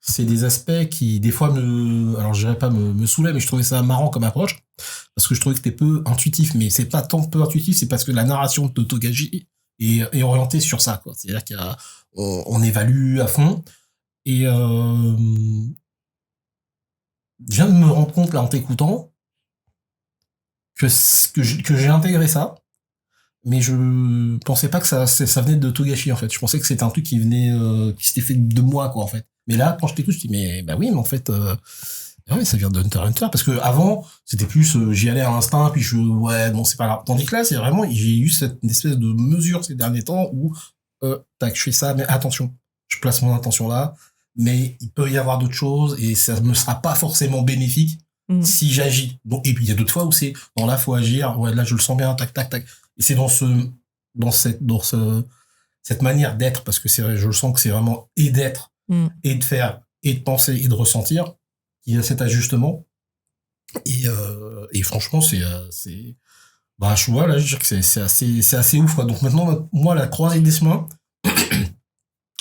c'est des aspects qui, des fois, alors je dirais pas me saoulaient, mais je trouvais ça marrant comme approche, parce que je trouvais que c'était peu intuitif, mais c'est pas tant peu intuitif, c'est parce que la narration de Togashi est orientée sur ça, quoi. C'est-à-dire qu'on évalue à fond, et je viens de me rendre compte, là, en t'écoutant, que j'ai intégré ça, mais je pensais pas que ça venait de Togashi, en fait. Je pensais que c'était un truc qui s'était fait de moi, quoi, en fait. Mais là, quand je t'écoute, je dis, mais en fait, ouais, ça vient de Hunter x Hunter, parce que avant, c'était plus, j'y allais à l'instinct, puis c'est pas grave. Tandis que là, c'est vraiment, j'ai eu cette espèce de mesure ces derniers temps où, tac, je fais ça, mais attention, je place mon intention là, mais il peut y avoir d'autres choses, et ça me sera pas forcément bénéfique, si j'agis. Donc, et puis il y a d'autres fois où c'est, non, là, faut agir, ouais, là, je le sens bien, tac, tac, tac. Et c'est dans cette manière d'être, parce que je le sens que c'est vraiment et d'être, et de faire, et de penser, et de ressentir, qu'il y a cet ajustement. Et franchement, bah, je vois, là, je veux dire que c'est assez ouf, quoi. Donc maintenant, moi, la croisée des chemins,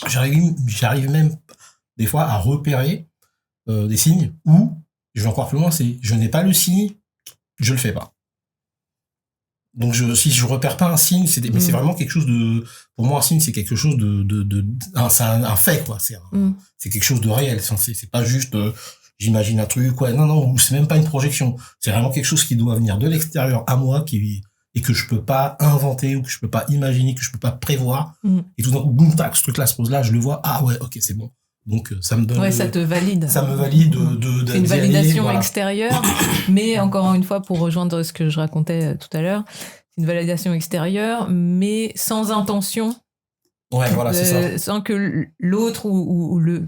j'arrive même, des fois, à repérer, des signes où, je vais encore plus loin, c'est, je n'ai pas le signe, je le fais pas. Donc si je repère pas un signe, mais c'est vraiment quelque chose pour moi, un signe, c'est quelque chose c'est un fait, quoi. C'est quelque chose de réel. C'est pas juste, j'imagine un truc, quoi. Non, c'est même pas une projection. C'est vraiment quelque chose qui doit venir de l'extérieur à moi, et que je peux pas inventer, ou que je peux pas imaginer, que je peux pas prévoir. Et tout d'un coup, boum, tac, ce truc-là se pose là, je le vois, ah ouais, ok, c'est bon. Donc, ça me donne. Ouais, ça te valide. Ça me valide c'est une validation voilà. extérieure. Mais encore une fois, pour rejoindre ce que je racontais tout à l'heure, c'est une validation extérieure, mais sans intention. Ouais, voilà, c'est ça. Sans que l'autre ou le.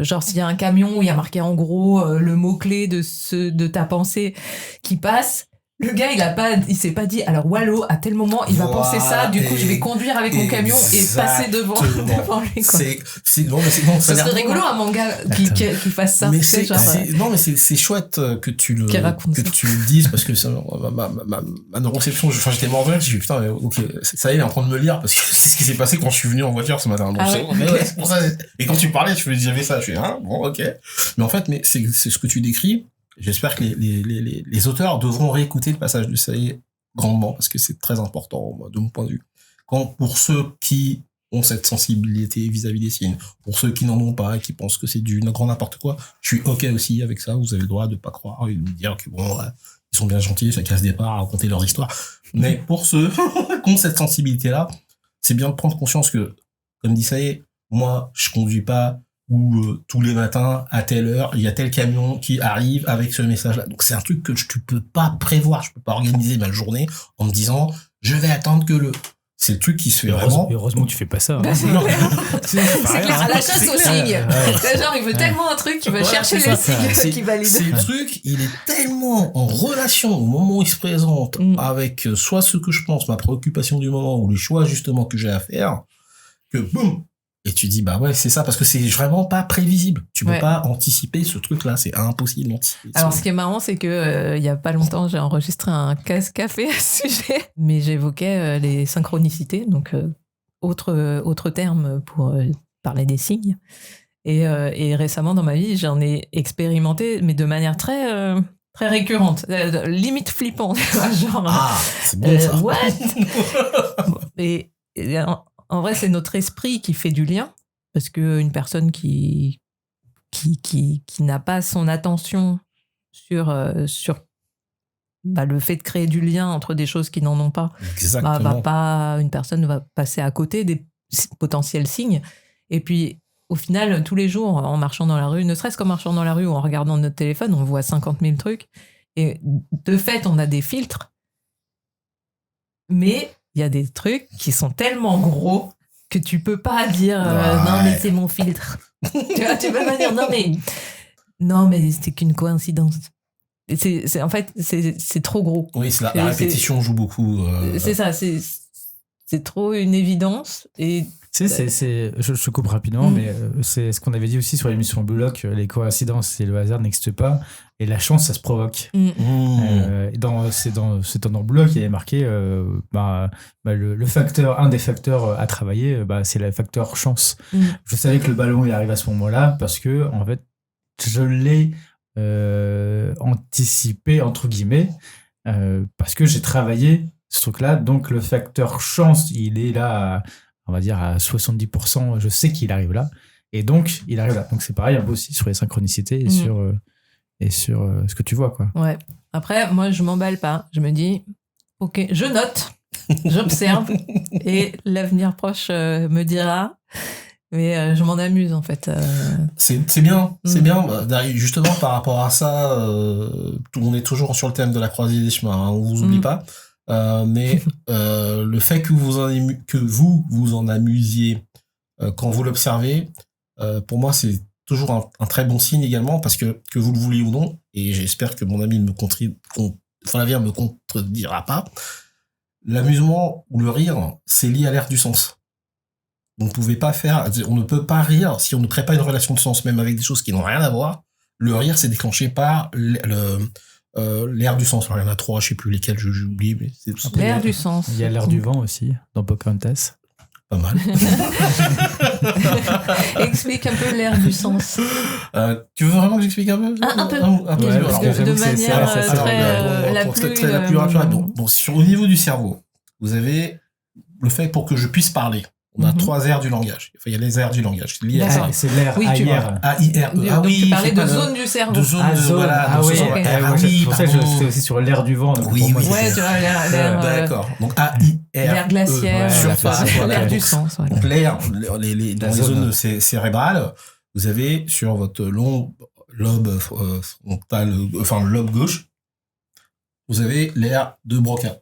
Genre, s'il y a un camion où il y a marqué en gros le mot-clé de ta pensée qui passe. Le gars, il s'est pas dit, alors Wallo, à tel moment, il va penser ça, du coup, je vais conduire avec mon camion et passer devant lui, quoi. Ça serait rigolo, un manga qui fasse ça. Mais c'est chouette que tu le dises, parce que ma neuroception, j'étais mort de rire, j'ai dit, putain, mais ok, ça y est, il est en train de me lire, parce que c'est ce qui s'est passé quand je suis venu en voiture ce matin. Donc, c'est pour ça. Et quand tu parlais, j'avais ça, je suis, bon, ok. Mais en fait, c'est ce que tu décris. J'espère que les auteurs devront réécouter le passage de Saïd grandement, parce que c'est très important, de mon point de vue. Pour ceux qui ont cette sensibilité vis-à-vis des signes, pour ceux qui n'en ont pas et qui pensent que c'est du grand n'importe quoi, je suis ok aussi avec ça, vous avez le droit de pas croire et de dire que bon, ils sont bien gentils, ça casse des parts à raconter leur histoire. Mais pour ceux qui ont cette sensibilité-là, c'est bien de prendre conscience que, comme dit Saïd, moi, je conduis pas, où tous les matins, à telle heure, il y a tel camion qui arrive avec ce message-là. Donc c'est un truc que tu peux pas prévoir, je peux pas organiser ma journée en me disant, je vais attendre que c'est le truc qui se fait vraiment. Heureusement que tu fais pas ça. Bah, c'est clair, à la chasse aux signes. C'est genre, il veut tellement un truc qu'il va chercher les signes qui valident. C'est le truc, il est tellement en relation au moment où il se présente avec soit ce que je pense, ma préoccupation du moment, ou les choix justement que j'ai à faire, que boum. Et tu dis, bah ouais, c'est ça, parce que c'est vraiment pas prévisible. Tu peux pas anticiper ce truc-là, c'est impossible d'anticiper. Alors, ce qui est marrant, c'est que il y a pas longtemps, j'ai enregistré un casse-café à ce sujet, mais j'évoquais les synchronicités, donc autre terme pour parler des signes. Et récemment, dans ma vie, j'en ai expérimenté, mais de manière très récurrente, limite flippante. Genre, c'est bon ça. What? Et en vrai, c'est notre esprit qui fait du lien, parce qu'une personne qui n'a pas son attention sur le fait de créer du lien entre des choses qui n'en ont pas, une personne va passer à côté des potentiels signes. Et puis, au final, tous les jours, en marchant dans la rue, ne serait-ce qu'en marchant dans la rue ou en regardant notre téléphone, on voit 50 000 trucs. Et de fait, on a des filtres. Mais il y a des trucs qui sont tellement gros que tu peux pas dire non mais c'est mon filtre. tu peux pas dire non mais c'était qu'une coïncidence. En fait c'est trop gros. Oui, la répétition joue beaucoup. C'est ça, c'est trop une évidence et je coupe rapidement, mais c'est ce qu'on avait dit aussi sur l'émission Blue Lock, les coïncidences et le hasard n'existent pas, et la chance, ça se provoque. Dans Blue Lock, il y avait marqué un des facteurs à travailler, c'est le facteur chance. Je savais que le ballon il arrive à ce moment-là parce que en fait, je l'ai anticipé entre guillemets parce que j'ai travaillé ce truc-là. Donc le facteur chance, il est là. On va dire à 70%, je sais qu'il arrive là. Et donc, il arrive là. Donc, c'est pareil, un peu aussi sur les synchronicités et sur ce que tu vois, quoi. Ouais. Après, moi, je m'emballe pas. Je me dis, ok, je note, j'observe, et l'avenir proche me dira. Mais je m'en amuse, en fait. C'est bien, c'est bien. Justement, par rapport à ça, on est toujours sur le thème de la croisée des chemins, hein, on vous oublie pas. Mais le fait que vous en amusiez quand vous l'observez, pour moi c'est toujours un très bon signe également, parce que vous le vouliez ou non, et j'espère que mon ami Flavien me contredira pas, l'amusement ou le rire, c'est lié à l'air du sens. On ne peut pas rire si on ne crée pas une relation de sens, même avec des choses qui n'ont rien à voir. Le rire, c'est déclenché par l'air du sens. Alors, il y en a 3, je sais plus lesquels, j'oublie. Mais l'air du sens. Il y a l'air du vent aussi, dans Pocahontas. Pas mal. Explique un peu l'air du sens. Tu veux vraiment que j'explique un peu? Un peu. Ouais, parce que de manière la plus rapide. Bon, au niveau du cerveau, vous avez le fait pour que je puisse parler. On a 3 aires du langage. Enfin, il y a les aires du langage. C'est l'air AIR. Ah oui, tu parlais de zone du cerveau. De zone, voilà. C'est pour ça que c'est aussi sur l'air du vent. Oui. Ouais, tu vois, l'air. D'accord. Donc AIR. L'air glaciaire. L'air du sens. Donc l'air, dans les zones cérébrales, vous avez sur votre long lobe frontal, enfin le lobe gauche, vous avez l'air de Broca.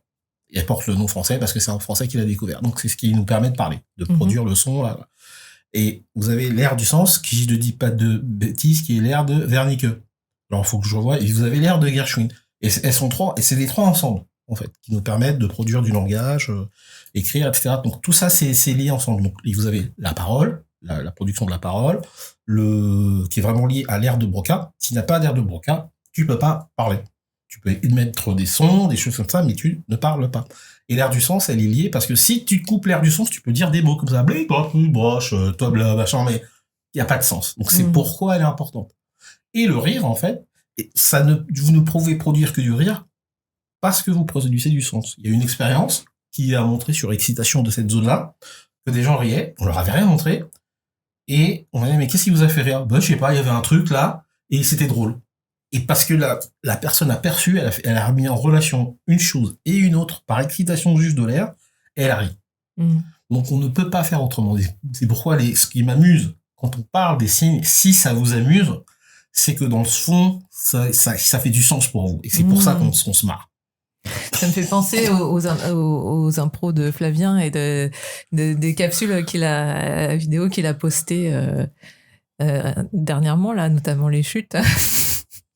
Il porte le nom français parce que c'est un Français qui l'a découvert. Donc, c'est ce qui nous permet de parler, de produire le son. Là. Et vous avez l'air du sens, qui, je ne dis pas de bêtises, qui est l'air de Wernicke. Alors, il faut que je revoie. Et vous avez l'air de Gershwin. Et elles sont 3, et c'est les 3 ensemble, en fait, qui nous permettent de produire du langage, écrire, etc. Donc, tout ça, c'est lié ensemble. Donc, vous avez la parole, la production de la parole, qui est vraiment lié à l'air de Broca. S'il n'y a pas d'air de Broca, tu peux pas parler. Tu peux émettre des sons, des choses comme ça, mais tu ne parles pas. Et l'air du sens, elle est liée, parce que si tu coupes l'air du sens, tu peux dire des mots comme ça, broche, toi, bla, machin, mais il n'y a pas de sens. Donc c'est pourquoi elle est importante. Et le rire, en fait, vous ne pouvez produire que du rire parce que vous produisez du sens. Il y a une expérience qui a montré sur excitation de cette zone-là, que des gens riaient, on leur avait rien montré, et on a dit, mais qu'est-ce qui vous a fait rire? Je sais pas, il y avait un truc là, et c'était drôle. Et parce que la personne a perçu, elle a mis en relation une chose et une autre par excitation juste de l'air, et elle a ri. Donc on ne peut pas faire autrement. C'est pourquoi ce qui m'amuse quand on parle des signes, si ça vous amuse, c'est que dans le fond, ça fait du sens pour vous. Et c'est pour ça qu'on se marre. Ça me fait penser aux impros de Flavien et des capsules vidéo qu'il a postées dernièrement, là, notamment les chutes.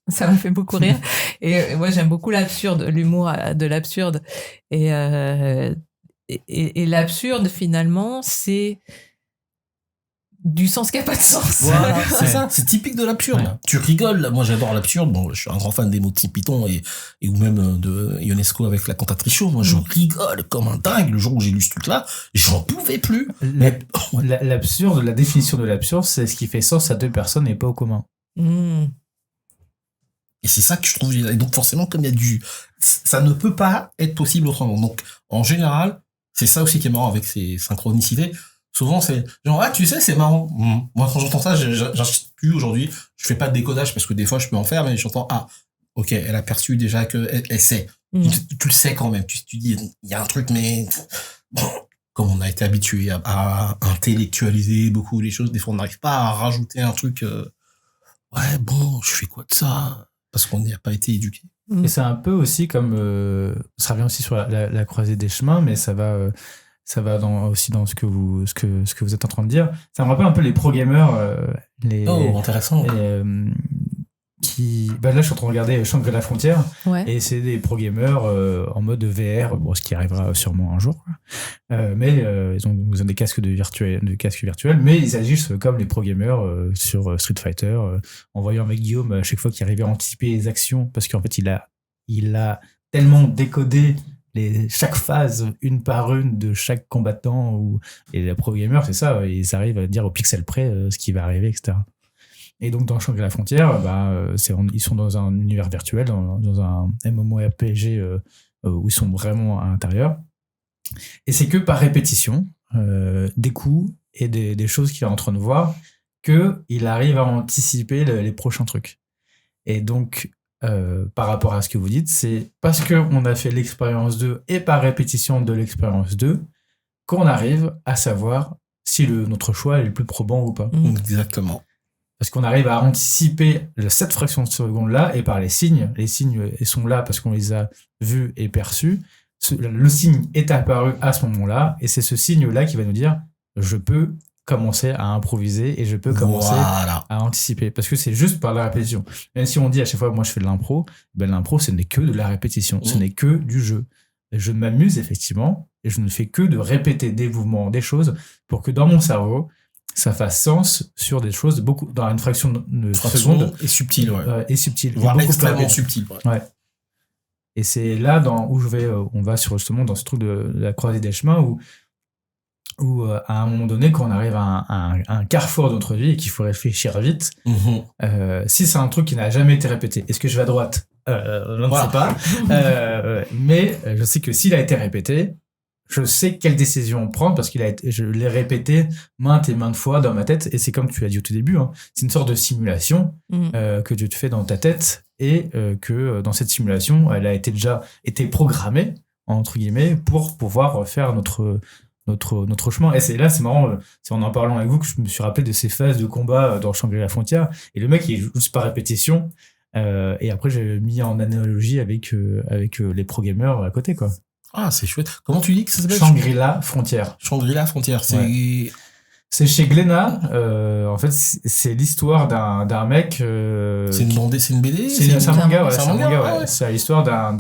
Ça me fait beaucoup rire. Et moi, j'aime beaucoup l'absurde, l'humour de l'absurde. Et l'absurde, finalement, c'est du sens qui n'a pas de sens. Voilà, c'est ça. C'est typique de l'absurde. Ouais. Tu rigoles. Là. Moi, j'adore l'absurde. Bon, je suis un grand fan des Monty Python et ou même de Ionesco avec la cantatrice show. Moi, je rigole comme un dingue. Le jour où j'ai lu ce truc-là, j'en pouvais plus. L'absurde, la définition de l'absurde, c'est ce qui fait sens à 2 personnes et pas au commun. Et c'est ça que je trouve. Et donc, forcément, comme il y a ça ne peut pas être possible autrement. Donc, en général, c'est ça aussi qui est marrant avec ces synchronicités. Souvent, c'est genre, tu sais, c'est marrant. Moi, quand j'entends ça, j'insiste plus aujourd'hui. Je fais pas de décodage parce que des fois, je peux en faire, mais j'entends, ok, elle a perçu déjà qu'elle sait. Tu le sais quand même. Tu dis, il y a un truc, mais bon, comme on a été habitué à intellectualiser beaucoup les choses, des fois, on n'arrive pas à rajouter un truc, je fais quoi de ça? Parce qu'on n'y a pas été éduqué. Et c'est un peu aussi comme, ça revient aussi sur la croisée des chemins, mais ça va aussi dans ce que vous êtes en train de dire. Ça me rappelle un peu les pro-gamers. Intéressant. Là, je suis en train de regarder Shangri-La Frontière. Ouais. Et c'est des pro-gamers en mode VR, ce qui arrivera sûrement un jour. Mais ils ont des casques virtuels, mais ils agissent comme les pro-gamers sur Street Fighter, en voyant avec Guillaume à chaque fois qu'il arrivait à anticiper les actions, parce qu'en fait, il a tellement décodé chaque phase, une par une, de chaque combattant. Et les pro-gamers, c'est ça, ils arrivent à dire au pixel près ce qui va arriver, etc. Et donc, dans Shangri-La Frontière, ils sont dans un univers virtuel, dans un MMORPG où ils sont vraiment à l'intérieur. Et c'est que par répétition, des coups et des choses qu'il est en train de voir, qu'il arrive à anticiper les prochains trucs. Et donc, par rapport à ce que vous dites, c'est parce qu'on a fait l'expérience 2 et par répétition de l'expérience 2 qu'on arrive à savoir si notre choix est le plus probant ou pas. Exactement. Parce qu'on arrive à anticiper cette fraction de seconde-là, et par les signes, ils sont là parce qu'on les a vus et perçus. Le signe est apparu à ce moment-là, et c'est ce signe-là qui va nous dire « je peux commencer à improviser et je peux commencer à anticiper. Parce que c'est juste par la répétition. Même si on dit à chaque fois, moi je fais de l'impro, ben l'impro, ce n'est que de la répétition. Ce n'est que du jeu. Et je m'amuse effectivement et je ne fais que de répéter des mouvements, des choses pour que dans mon cerveau, ça fasse sens sur des choses dans une fraction de seconde. Et subtile, et subtile. Voire extrêmement subtile. Ouais. Et c'est là où on va justement dans ce truc de la croisée des chemins où à un moment donné, quand on arrive à un carrefour de notre vie et qu'il faut réfléchir vite, si c'est un truc qui n'a jamais été répété, est-ce que je vais à droite? Je ne sais pas. Mais je sais que s'il a été répété, je sais quelle décision prendre parce je l'ai répété maintes et maintes fois dans ma tête. Et c'est comme tu l'as dit au tout début, hein, c'est une sorte de simulation que tu te fais dans ta tête et que dans cette simulation, elle a déjà été programmée, entre guillemets, pour pouvoir faire notre chemin. Et c'est marrant, c'est en parlant avec vous que je me suis rappelé de ces phases de combat dans Shangri-La Frontière. Et le mec, il joue juste par répétition. Et après, j'ai mis en analogie avec les pro-gamers à côté, quoi. Ah, c'est chouette. Comment tu dis que ça s'appelle? Shangri-La Frontière. Shangri-La Frontière, c'est... Ouais. C'est chez Glénat. En fait, c'est l'histoire d'un mec... C'est une BD? C'est un manga, ouais. C'est un manga, ouais. C'est l'histoire d'un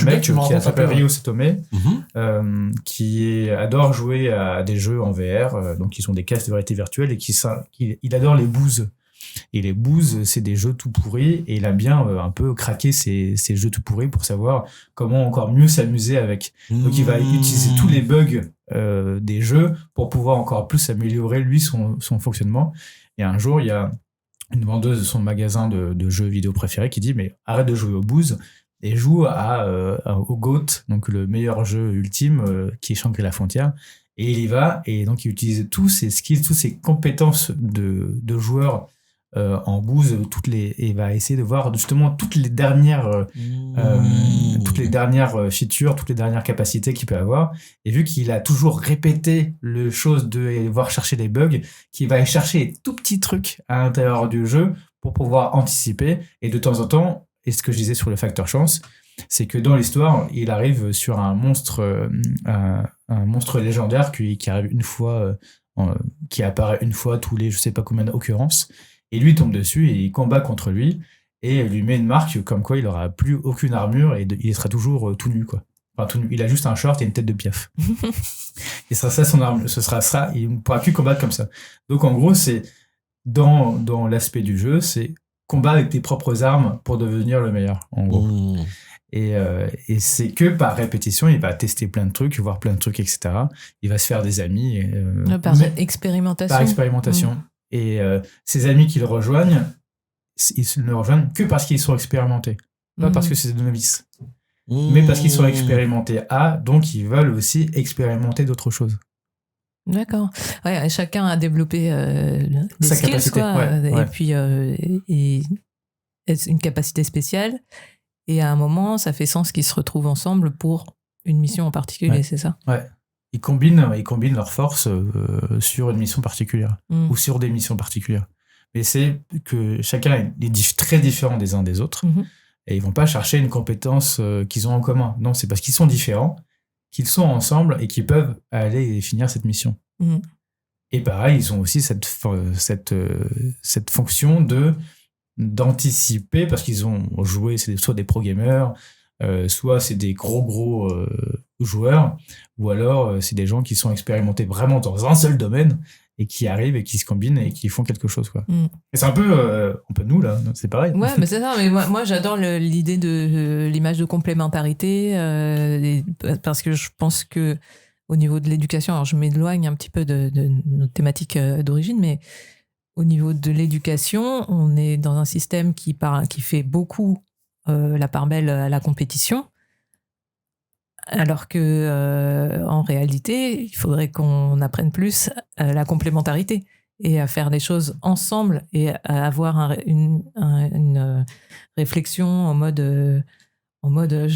mec qui s'appelle Ryo Setome, qui adore jouer à des jeux en VR. Donc, ils ont des casques de réalité virtuelle et il adore les bouses. Et les bouses, c'est des jeux tout pourris et il aime bien un peu craquer ces jeux tout pourris pour savoir comment encore mieux s'amuser avec. Donc il va utiliser tous les bugs des jeux pour pouvoir encore plus améliorer lui son fonctionnement. Et un jour, il y a une vendeuse de son magasin de jeux vidéo préféré qui dit mais arrête de jouer aux bouses et joue au GOAT, donc le meilleur jeu ultime qui est Shangri-La Frontière. Et il y va et donc il utilise tous ses skills, toutes ses compétences de joueur en bouse et va essayer de voir justement toutes les dernières features, toutes les dernières capacités qu'il peut avoir. Et vu qu'il a toujours répété le chose de voir chercher les bugs, qu'il va aller chercher les tout petits trucs à l'intérieur du jeu pour pouvoir anticiper. Et de temps en temps, et ce que je disais sur le facteur chance, c'est que dans l'histoire, il arrive sur un monstre légendaire qui arrive une fois, qui apparaît une fois tous les je sais pas combien d'occurrences. Et lui tombe dessus et il combat contre lui et lui met une marque comme quoi il aura plus aucune armure et il sera toujours tout nu, quoi. Enfin, tout nu. Il a juste un short et une tête de piaf. Et ce sera ça son armure. Ce sera ça. Il ne pourra plus combattre comme ça. Donc en gros, c'est dans l'aspect du jeu, c'est combat avec tes propres armes pour devenir le meilleur, en gros. Et c'est que par répétition, il va tester plein de trucs, voir plein de trucs, etc. Il va se faire des amis. Par expérimentation. Par expérimentation. Et ses amis qui le rejoignent, ils ne le rejoignent que parce qu'ils sont expérimentés. Pas parce que c'est des novices. Mais parce qu'ils sont expérimentés donc ils veulent aussi expérimenter d'autres choses. D'accord. Ouais, chacun a développé des sa skills, capacité, quoi, ouais. Et puis une capacité spéciale. Et à un moment, ça fait sens qu'ils se retrouvent ensemble pour une mission en particulier, c'est ça? Ouais. Ils combinent leurs forces sur une mission particulière ou sur des missions particulières. Mais c'est que chacun est très différent des uns des autres et ils vont pas chercher une compétence qu'ils ont en commun. Non, c'est parce qu'ils sont différents, qu'ils sont ensemble et qu'ils peuvent aller finir cette mission. Et pareil, ils ont aussi cette fonction d'anticiper parce qu'ils ont joué, c'est soit des pro-gamers, soit c'est des gros joueurs, ou alors c'est des gens qui sont expérimentés vraiment dans un seul domaine et qui arrivent et qui se combinent et qui font quelque chose, quoi. Et c'est un peu nous là, c'est pareil. Ouais, mais c'est ça. Mais moi j'adore l'idée de l'image de complémentarité parce que je pense que au niveau de l'éducation, alors je m'éloigne un petit peu de notre thématique d'origine, mais au niveau de l'éducation, on est dans un système qui fait beaucoup la part belle à la compétition, alors que en réalité, il faudrait qu'on apprenne plus à la complémentarité et à faire des choses ensemble et à avoir une réflexion en mode là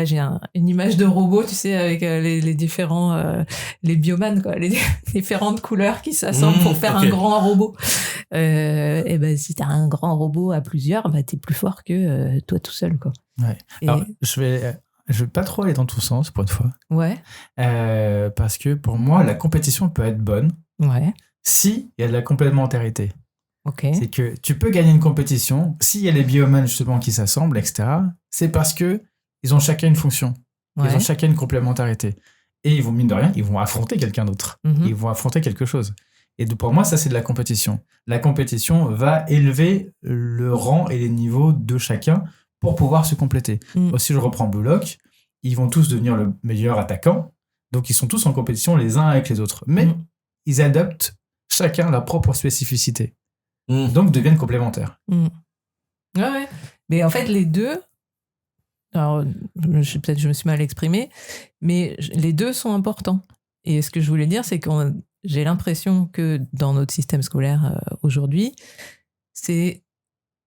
j'ai une image de robot, tu sais, avec les différents les biomanes, quoi, les différentes couleurs qui s'assemblent pour faire un grand robot. Et ben si t'as un grand robot à plusieurs, bah t'es plus fort que toi tout seul, quoi. Ouais. Alors je vais pas trop aller dans tout sens pour une fois. Ouais. Parce que pour moi la compétition peut être bonne Ouais. si il y a de la complémentarité. Ok. C'est que tu peux gagner une compétition, s'il y a les biomanes justement qui s'assemblent, etc., c'est parce que ils ont chacun une fonction. Ouais. Ils ont chacun une complémentarité. Et ils vont, mine de rien, ils vont affronter quelqu'un d'autre. Mhm. Ils vont affronter quelque chose. Et pour moi, ça, c'est de la compétition. La compétition va élever le rang et les niveaux de chacun pour pouvoir se compléter. Si je reprends Blue Lock, ils vont tous devenir le meilleur attaquant. Donc, ils sont tous en compétition les uns avec les autres. Mais ils adoptent chacun leur propre spécificité. Donc, deviennent complémentaires. Ouais. Mais en fait, les deux... Alors, peut-être je me suis mal exprimée, mais les deux sont importants. Et ce que je voulais dire, c'est que j'ai l'impression que dans notre système scolaire aujourd'hui, c'est,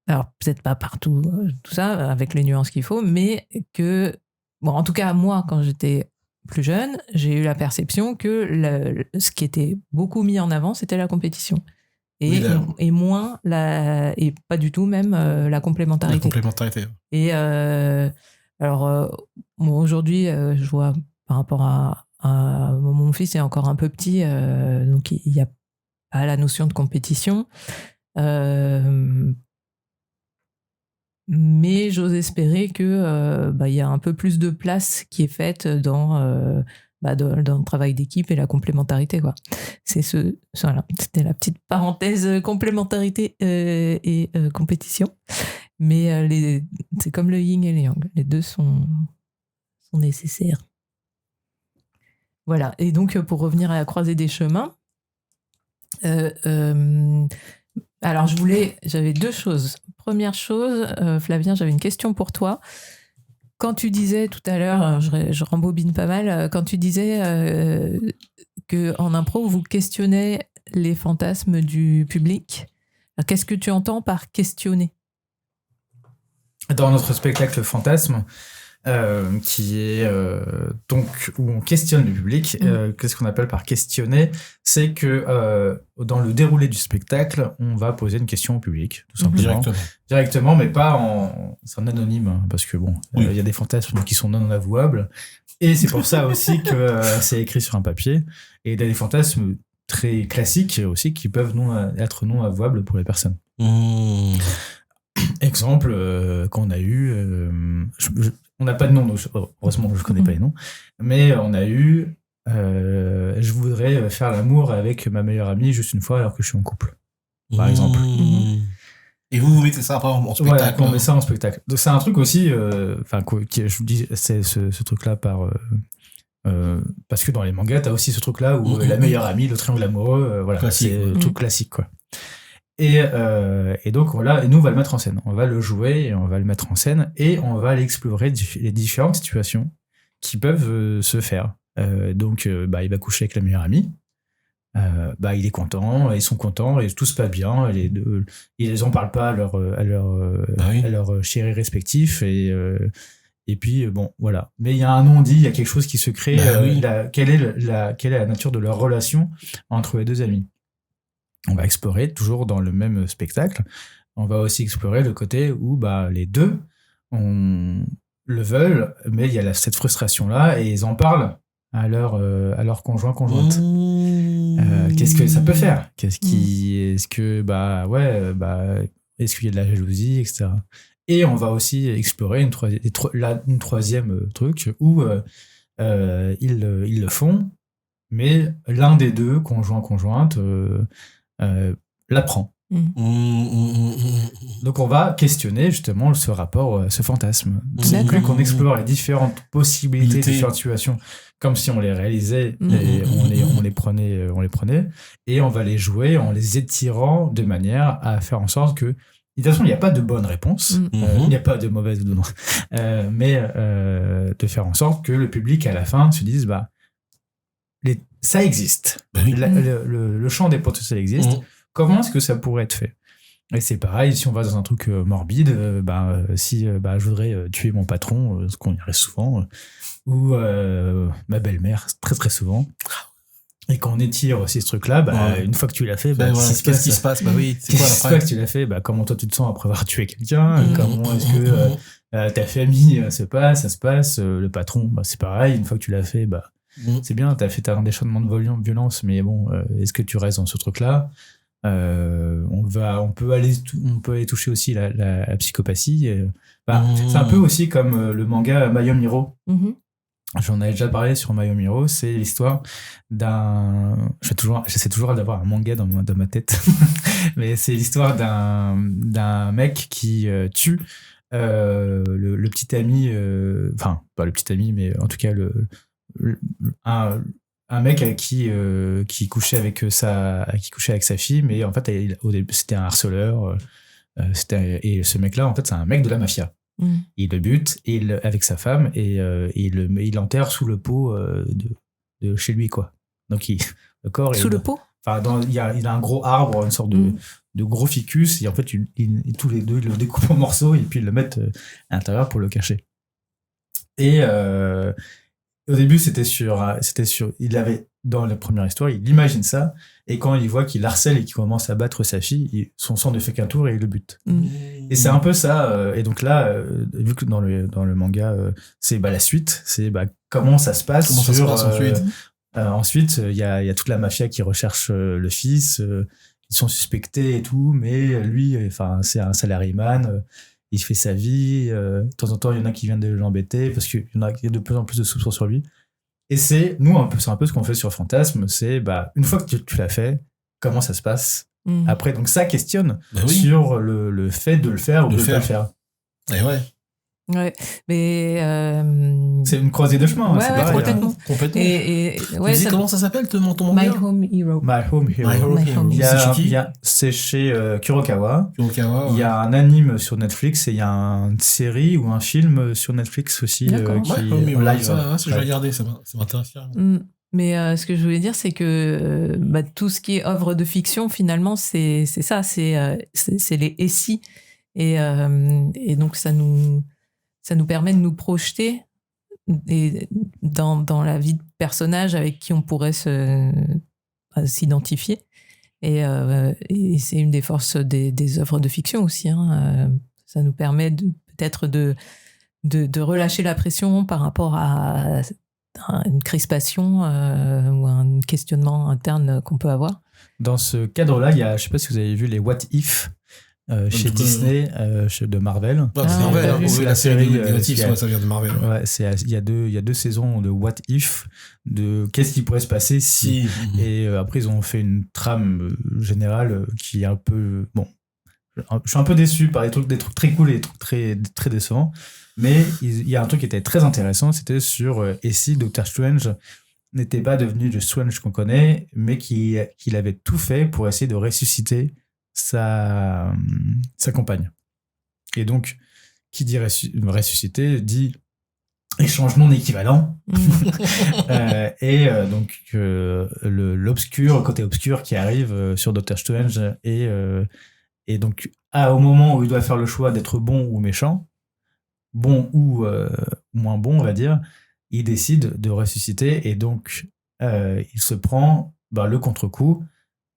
alors peut-être pas partout, tout ça, avec les nuances qu'il faut, mais que, bon, en tout cas, moi, quand j'étais plus jeune, j'ai eu la perception que ce qui était beaucoup mis en avant, c'était la compétition. Et moins, et pas du tout même la complémentarité. La complémentarité. Et bon, aujourd'hui, je vois par rapport à mon fils est encore un peu petit, donc il n'y a pas la notion de compétition. Mais j'ose espérer que y a un peu plus de place qui est faite dans le travail d'équipe et la complémentarité, quoi. Voilà, c'était la petite parenthèse complémentarité et compétition. Mais c'est comme le yin et le yang. Les deux sont nécessaires. Voilà. Et donc, pour revenir à la croisée des chemins, alors j'avais deux choses. Première chose, Flavien, j'avais une question pour toi. Quand tu disais tout à l'heure, je rembobine pas mal, quand tu disais qu'en impro, vous questionnez les fantasmes du public, alors, qu'est-ce que tu entends par questionner ? Dans notre spectacle Fantasme, qui est donc où on questionne le public, qu'est-ce qu'on appelle par questionner ? C'est que dans le déroulé du spectacle, on va poser une question au public, tout simplement. Directement, mais pas c'est en anonyme, hein, parce que bon, y a des fantasmes qui sont non avouables, et c'est pour ça aussi que c'est écrit sur un papier. Et il y a des fantasmes très classiques aussi qui peuvent être non avouables pour les personnes. Exemple qu'on a eu, on n'a pas de nom, donc heureusement je connais pas les noms, mais on a eu je voudrais faire l'amour avec ma meilleure amie juste une fois alors que je suis en couple, par exemple. Et vous mettez ça après en spectacle. Ouais, on met ça en spectacle. Donc c'est un truc aussi, je vous dis, c'est ce truc-là parce que dans les mangas, t'as aussi ce truc-là où la meilleure amie, le triangle amoureux, voilà, classique, c'est le truc classique, quoi. Et donc voilà, et nous on va le mettre en scène, on va le jouer et on va le mettre en scène et on va aller explorer les différentes situations qui peuvent se faire. Donc il va coucher avec la meilleure amie, il est content, ils sont contents et tout se passe bien, ils en parlent pas à leurs chéris respectifs et puis bon voilà, mais il y a un non-dit, il y a quelque chose qui se crée. Quelle est la nature de leur relation entre les deux amis? On va explorer toujours dans le même spectacle. On va aussi explorer le côté où les deux le veulent, mais il y a cette frustration-là et ils en parlent à leur conjointe. Qu'est-ce que ça peut faire ? Est-ce qu'il y a de la jalousie, etc. Et on va aussi explorer une troisième truc où ils le font, mais l'un des deux, conjointe, l'apprend. Donc on va questionner justement ce rapport, ce fantasme. C'est plus qu'on explore les différentes possibilités, différentes situations, comme si on les réalisait et on les prenait et on va les jouer en les étirant de manière à faire en sorte que, de toute façon, il n'y a pas de bonne réponse, il n'y a pas de mauvaise ou de non, mais de faire en sorte que le public à la fin se dise ça existe. Le champ des potentiels existe. Comment est-ce que ça pourrait être fait ? Et c'est pareil, si on va dans un truc morbide, je voudrais tuer mon patron, ce qu'on y reste souvent, ou ma belle-mère, très très souvent. Et quand on étire aussi ce truc-là, une fois que tu l'as fait, qu'est-ce qui se passe ? C'est quoi après ? Une fois que tu l'as fait, comment toi tu te sens après avoir tué quelqu'un ? Comment est-ce que ta famille ça se passe ? Le patron, c'est pareil, une fois que tu l'as fait, C'est bien, t'as fait un déchaînement de violence, mais bon, est-ce que tu restes dans ce truc-là? On peut aller toucher aussi la psychopathie. C'est un peu aussi comme le manga My Home Hero. J'en avais déjà parlé sur My Home Hero. C'est l'histoire d'un. J'essaie toujours d'avoir un manga dans ma tête, mais c'est l'histoire d'un mec qui tue le petit ami. Enfin, pas le petit ami, mais en tout cas un mec qui couchait avec sa fille, mais en fait au début c'était un harceleur, et ce mec là en fait c'est un mec de la mafia. Il le bute avec sa femme et il l'enterre sous le pot de chez lui, quoi. Donc le corps sous le pot, enfin il a un gros arbre, une sorte de gros ficus, et en fait tous les deux ils le découpent en morceaux et puis ils le mettent à l'intérieur pour le cacher. Et au début, il avait, dans la première histoire, il imagine ça, et quand il voit qu'il harcèle et qu'il commence à battre sa fille, son sang ne fait qu'un tour et il le bute. Et c'est un peu ça, et donc là, vu que dans le manga, c'est la suite, c'est comment ça se passe. Ensuite, il y a toute la mafia qui recherche le fils, ils sont suspectés et tout, mais lui, c'est un salaryman, il fait sa vie, de temps en temps il y en a qui viennent de l'embêter parce qu'il y a de plus en plus de soupçons sur lui, et c'est un peu ce qu'on fait sur Fantasme, c'est une fois que tu l'as fait, comment ça se passe après. Donc ça questionne sur le fait de le faire ou de ne pas le faire. Et ouais, mais c'est une croisée de chemin. Ouais, complètement. Et tu dis comment ça s'appelle ton manga? My Home Hero. C'est chez Kurokawa. Il y a un anime sur Netflix et il y a une série ou un film sur Netflix aussi qui live. Ça, je vais regarder, ça m'intéresse. Mais ce que je voulais dire, c'est que tout ce qui est œuvre de fiction, finalement, c'est ça, c'est les et si, et donc ça nous permet de nous projeter dans la vie de personnages avec qui on pourrait s'identifier. Et c'est une des forces des œuvres de fiction aussi. Ça nous permet peut-être de relâcher la pression par rapport à une crispation ou un questionnement interne qu'on peut avoir. Dans ce cadre-là, je ne sais pas si vous avez vu les What If chez Disney, de Marvel. C'est la série négative, ça vient de Marvel. Ouais, il y a deux saisons de What If, de qu'est-ce qui pourrait se passer si. Et après, ils ont fait une trame générale qui est un peu. Bon, je suis un peu déçu par des trucs très cool et des trucs très, très décevants. Mais il y a un truc qui était très intéressant, c'était sur et si Doctor Strange n'était pas devenu le Strange qu'on connaît, mais qu'il avait tout fait pour essayer de ressusciter sa compagne. Et donc, qui dit ressusciter dit échange non équivalent. Donc, le côté obscur qui arrive sur Doctor Strange, et donc, au moment où il doit faire le choix d'être bon ou méchant, bon ou moins bon, on va dire, il décide de ressusciter, et donc il se prend le contre-coup.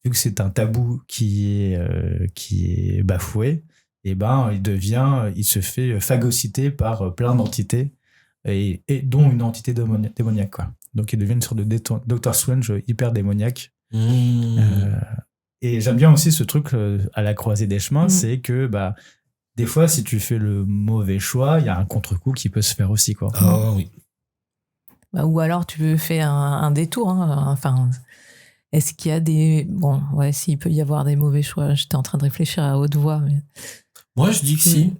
Vu que c'est un tabou qui est bafoué, et il se fait phagocyter par plein d'entités, et dont une entité démoniaque, quoi. Donc il devient une sorte de Doctor Strange hyper démoniaque. Et j'aime bien aussi ce truc à la croisée des chemins, c'est que des fois, si tu fais le mauvais choix, il y a un contre-coup qui peut se faire aussi, quoi. Ah oui. Ou alors tu fais un détour. Est-ce qu'il y a des... Bon, ouais, s'il peut y avoir des mauvais choix. J'étais en train de réfléchir à haute voix. Mais... Moi, je dis que si.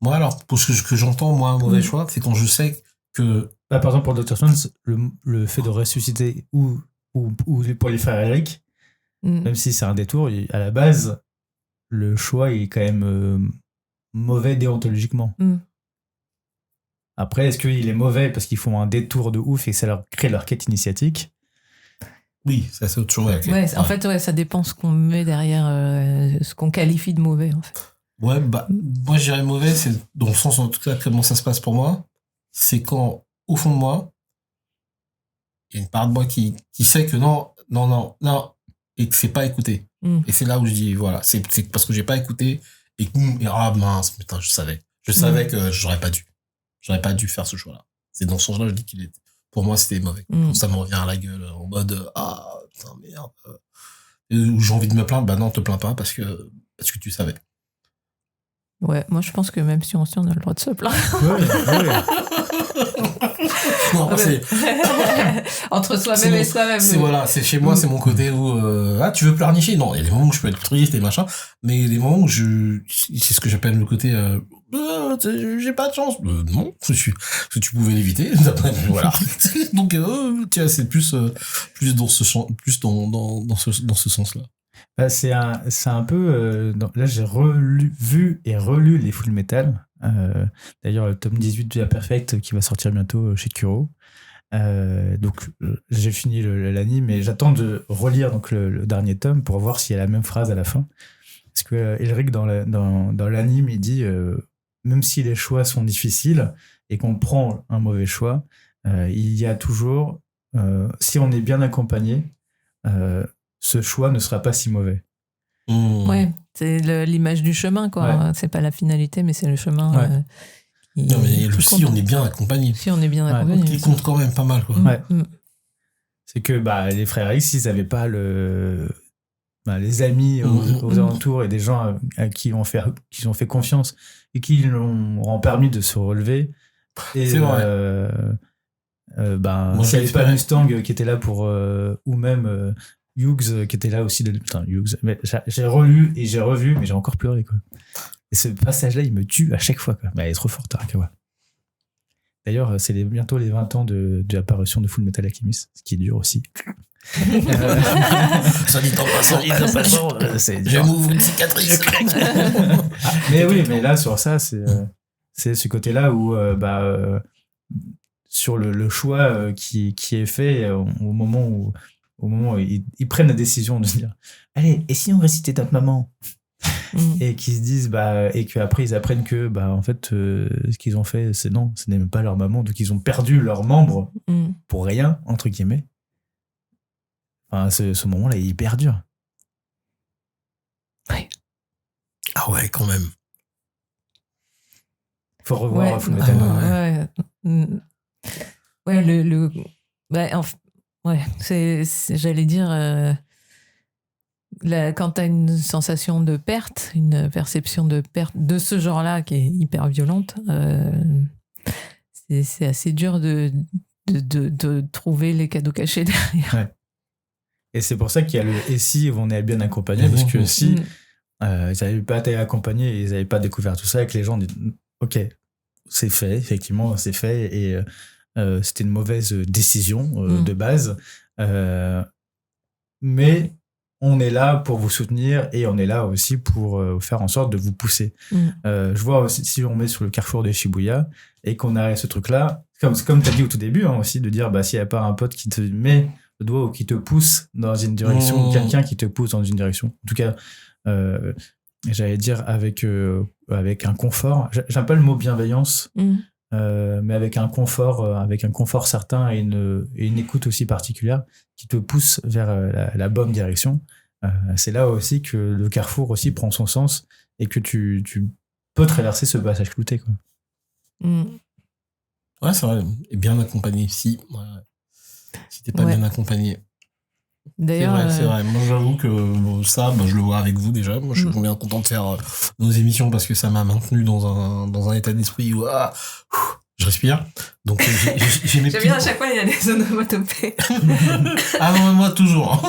Moi, alors, pour ce que j'entends, moi, un mauvais choix, c'est quand je sais que... par exemple, pour Dr. Strange, le fait de ressusciter ou pour les frères Eric, même si c'est un détour, à la base, le choix est quand même mauvais déontologiquement. Après, est-ce qu'il est mauvais parce qu'ils font un détour de ouf et ça leur crée leur quête initiatique? Oui, ça c'est autre chose. Ouais, en fait, ça dépend ce qu'on met derrière, ce qu'on qualifie de mauvais, en fait. Ouais, moi je dirais mauvais, c'est dans le sens, en tout cas, comment ça se passe pour moi, c'est quand, au fond de moi, il y a une part de moi qui sait que non, et que c'est pas écouté. Et c'est là où je dis, voilà, c'est parce que j'ai pas écouté, et mince, putain, je savais que j'aurais pas dû faire ce choix-là. C'est dans ce sens-là, je dis qu'il est pour moi, c'était mauvais. Ça me revient à la gueule en mode putain, merde. Où j'ai envie de me plaindre, bah non, te plains pas parce que tu savais. Ouais, moi je pense que même si on a le droit de se plaindre. Non, c'est entre soi-même et soi-même. C'est chez moi, c'est mon côté où tu veux pleurnicher. Non, il y a des moments où je peux être triste et machin, mais il y a des moments où c'est ce que j'appelle le côté j'ai pas de chance. Non, si tu pouvais l'éviter. Voilà. Donc tiens, c'est plus dans ce sens-là. Bah, c'est un peu là j'ai vu et relu les Full Metal. D'ailleurs le tome 18 de la Perfect qui va sortir bientôt chez Kuro. Donc j'ai fini l'anime, mais j'attends de relire donc le dernier tome pour voir s'il y a la même phrase à la fin, parce que Elric dans l'anime il dit même si les choix sont difficiles et qu'on prend un mauvais choix, il y a toujours si on est bien accompagné, ce choix ne sera pas si mauvais. Ouais, c'est l'image du chemin, quoi. Ouais. C'est pas la finalité, mais c'est le chemin. Ouais. Non, mais si on est bien accompagné. Si on est bien accompagné. Qui compte quand même pas mal, quoi. Ouais. C'est que les frères X, s'ils n'avaient pas les amis aux alentours et des gens à qui ont fait confiance et qui leur ont permis de se relever. Et c'est vrai. Moi, s'il n'y avait pas Mustang qui était là pour ou même Hughes qui était là aussi Hughes, mais j'ai relu et j'ai revu, mais j'ai encore pleuré, quoi. Et ce passage-là, il me tue à chaque fois, quoi. Elle est trop forte, Arakawa. D'ailleurs, c'est bientôt les 20 ans de l'apparition de Full Metal Alchemist, ce qui dure aussi. Ça dit en passant. Je m'ouvre une cicatrice. Mais oui, mais là, sur ça, c'est ce côté-là où, sur le choix qui est fait au moment où ils prennent la décision de se dire allez, et si on récitait notre maman et qu'ils se disent et qu'après ils apprennent que en fait ce qu'ils ont fait ce n'est même pas leur maman, donc ils ont perdu leurs membres pour rien, entre guillemets. Enfin, ce moment-là est hyper dur. Ouais. Ah ouais, quand même. Faut revoir Full Metal. J'allais dire quand t'as une sensation de perte, une perception de perte de ce genre-là qui est hyper violente, c'est assez dur de trouver les cadeaux cachés derrière. Ouais. Et c'est pour ça qu'il y a le « et si on est bien accompagné », parce que si ils n'avaient pas été accompagnés et ils n'avaient pas découvert tout ça, et que les gens disent « ok, c'est fait, effectivement, c'est fait, et c'était une mauvaise décision de base, mais on est là pour vous soutenir et on est là aussi pour faire en sorte de vous pousser. » Je vois aussi, si on met sur le carrefour de Shibuya et qu'on a ce truc-là, comme tu as dit au tout début aussi, de dire s'il n'y a pas un pote qui te met le doigt ou qui te pousse dans une direction, ou quelqu'un qui te pousse dans une direction. En tout cas, j'allais dire avec un confort. J'aime pas le mot bienveillance, mais avec un confort certain et une écoute aussi particulière qui te pousse vers la bonne direction. C'est là aussi que le carrefour aussi prend son sens et que tu peux traverser ce passage clouté, quoi. Ouais, c'est vrai. Et bien accompagné. Si t'es pas bien accompagné. D'ailleurs, c'est vrai. Moi, j'avoue que ça, je le vois avec vous déjà. Moi, je suis bien content de faire nos émissions parce que ça m'a maintenu dans un état d'esprit où je respire. Donc, j'ai mes j'aime bien à chaque fois, il y a des onomatopées. Ah non, moi, toujours.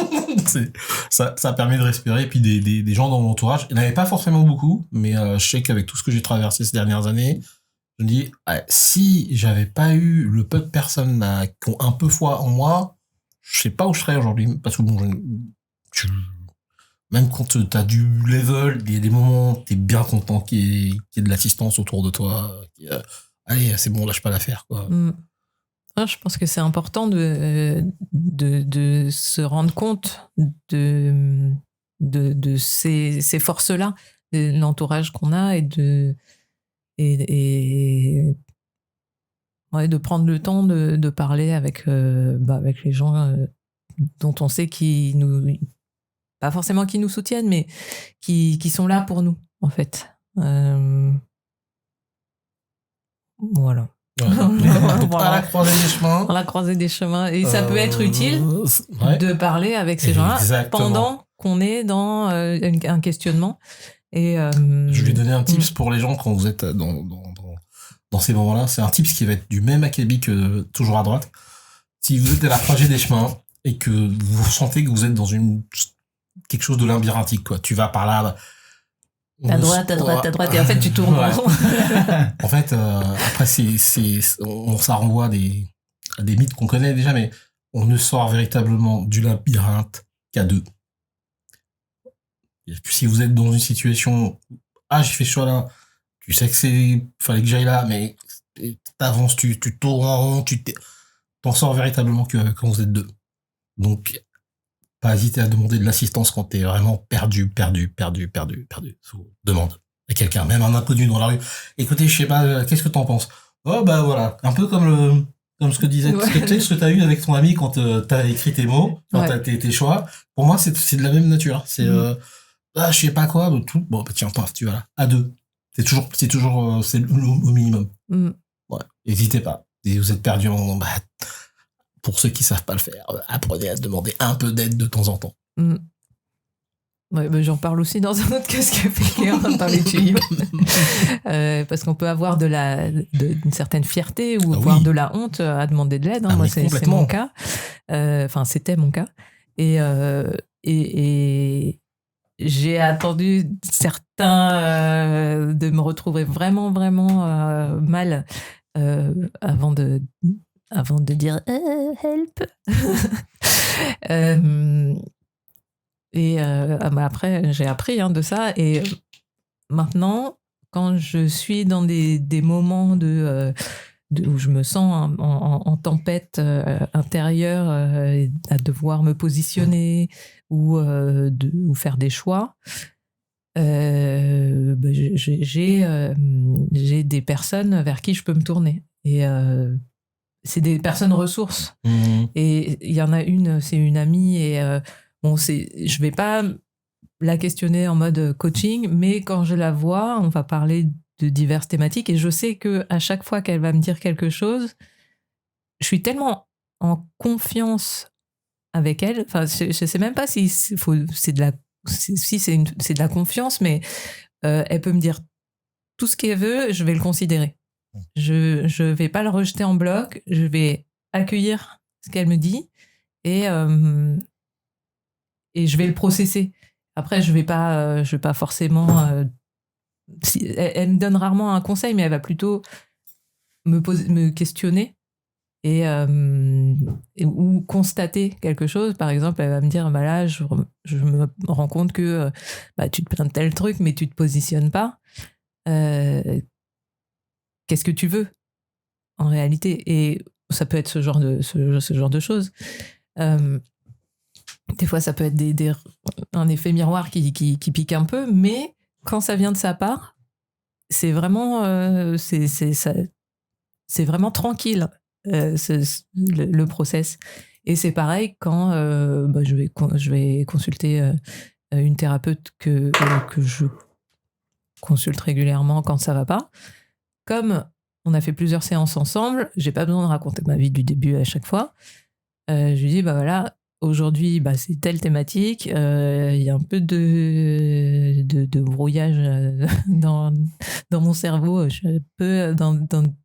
Ça permet de respirer. Et puis, des gens dans mon entourage. Il n'y en avait pas forcément beaucoup, mais je sais qu'avec tout ce que j'ai traversé ces dernières années, je me dis, si j'avais pas eu le peu de personnes qui ont un peu foi en moi, je sais pas où je serais aujourd'hui. Parce que même quand t'as du level, il y a des moments où t'es bien content qu'il y ait de l'assistance autour de toi. Allez, c'est bon, lâche pas l'affaire, quoi. Je pense que c'est important de se rendre compte de ces forces-là, de l'entourage qu'on a et de prendre le temps de parler avec les gens dont on sait pas forcément qui nous soutiennent, mais qui sont là pour nous, en fait. Voilà. Donc, à la croisée des chemins. À la croisée des chemins. Et ça peut être utile de parler avec ces gens-là pendant qu'on est dans un questionnement. Et, je vais donner un tips pour les gens quand vous êtes dans ces moments-là. C'est un tips qui va être du même acabit que toujours à droite. Si vous êtes à la croisée des chemins et que vous sentez que vous êtes dans quelque chose de labyrinthique, quoi. Tu vas par là. À droite, et en fait, tu tournes. Ouais. En fait, après, ça renvoie à des mythes qu'on connaît déjà, mais on ne sort véritablement du labyrinthe qu'à deux. Et puis, si vous êtes dans une situation, j'ai fait ce choix-là, tu sais que fallait que j'aille là, mais t'avances, tu tournes en rond, t'en sors véritablement que quand vous êtes deux. Donc, pas hésiter à demander de l'assistance quand t'es vraiment perdu. Demande à quelqu'un, même un inconnu dans la rue. Écoutez, je sais pas, qu'est-ce que t'en penses? Oh, bah voilà. Un peu comme ce que disait, ce que t'as eu avec ton ami quand t'as écrit tes mots, quand t'as tes choix. Pour moi, c'est de la même nature. C'est, je sais pas quoi, tout. Bon, bah tiens, paf, tu vas là. À deux. C'est toujours, au minimum. Ouais. N'hésitez pas. Si vous êtes perdu pour ceux qui savent pas le faire, apprenez à se demander un peu d'aide de temps en temps. Ouais, j'en parle aussi dans un autre casque café, on va parler de tuyaux. Parce qu'on peut avoir une certaine fierté ou voire de la honte à demander de l'aide. Moi, c'est mon cas. Enfin, c'était mon cas. Et j'ai attendu certains de me retrouver vraiment, vraiment mal avant de dire help. Après, j'ai appris de ça. Et maintenant, quand je suis dans des moments où je me sens en tempête intérieure, à devoir me positionner ou faire des choix, j'ai des personnes vers qui je peux me tourner. Et c'est des personnes ressources. Et il y en a une, c'est une amie, et je vais pas la questionner en mode coaching, mais quand je la vois, on va parler de diverses thématiques, et je sais que à chaque fois qu'elle va me dire quelque chose, je suis tellement en confiance avec elle. Enfin, je sais même pas si c'est de la confiance, mais elle peut me dire tout ce qu'elle veut, je vais le considérer. Je vais pas le rejeter en bloc, je vais accueillir ce qu'elle me dit, et je vais le processer. Après, je vais pas forcément. Elle me donne rarement un conseil, mais elle va plutôt me questionner ou constater quelque chose. Par exemple, elle va me dire, là, je me rends compte que tu te plains de tel truc, mais tu te positionnes pas. Qu'est-ce que tu veux en réalité? Et ça peut être ce genre de choses. Des fois, ça peut être un effet miroir qui pique un peu, mais quand ça vient de sa part, c'est vraiment, c'est vraiment tranquille, le process. Et c'est pareil quand je vais consulter une thérapeute que je consulte régulièrement quand ça va pas. Comme on a fait plusieurs séances ensemble, j'ai pas besoin de raconter ma vie du début à chaque fois. Je lui dis, voilà, aujourd'hui, c'est telle thématique, il y a un peu de brouillage dans mon cerveau. Je suis un peu dans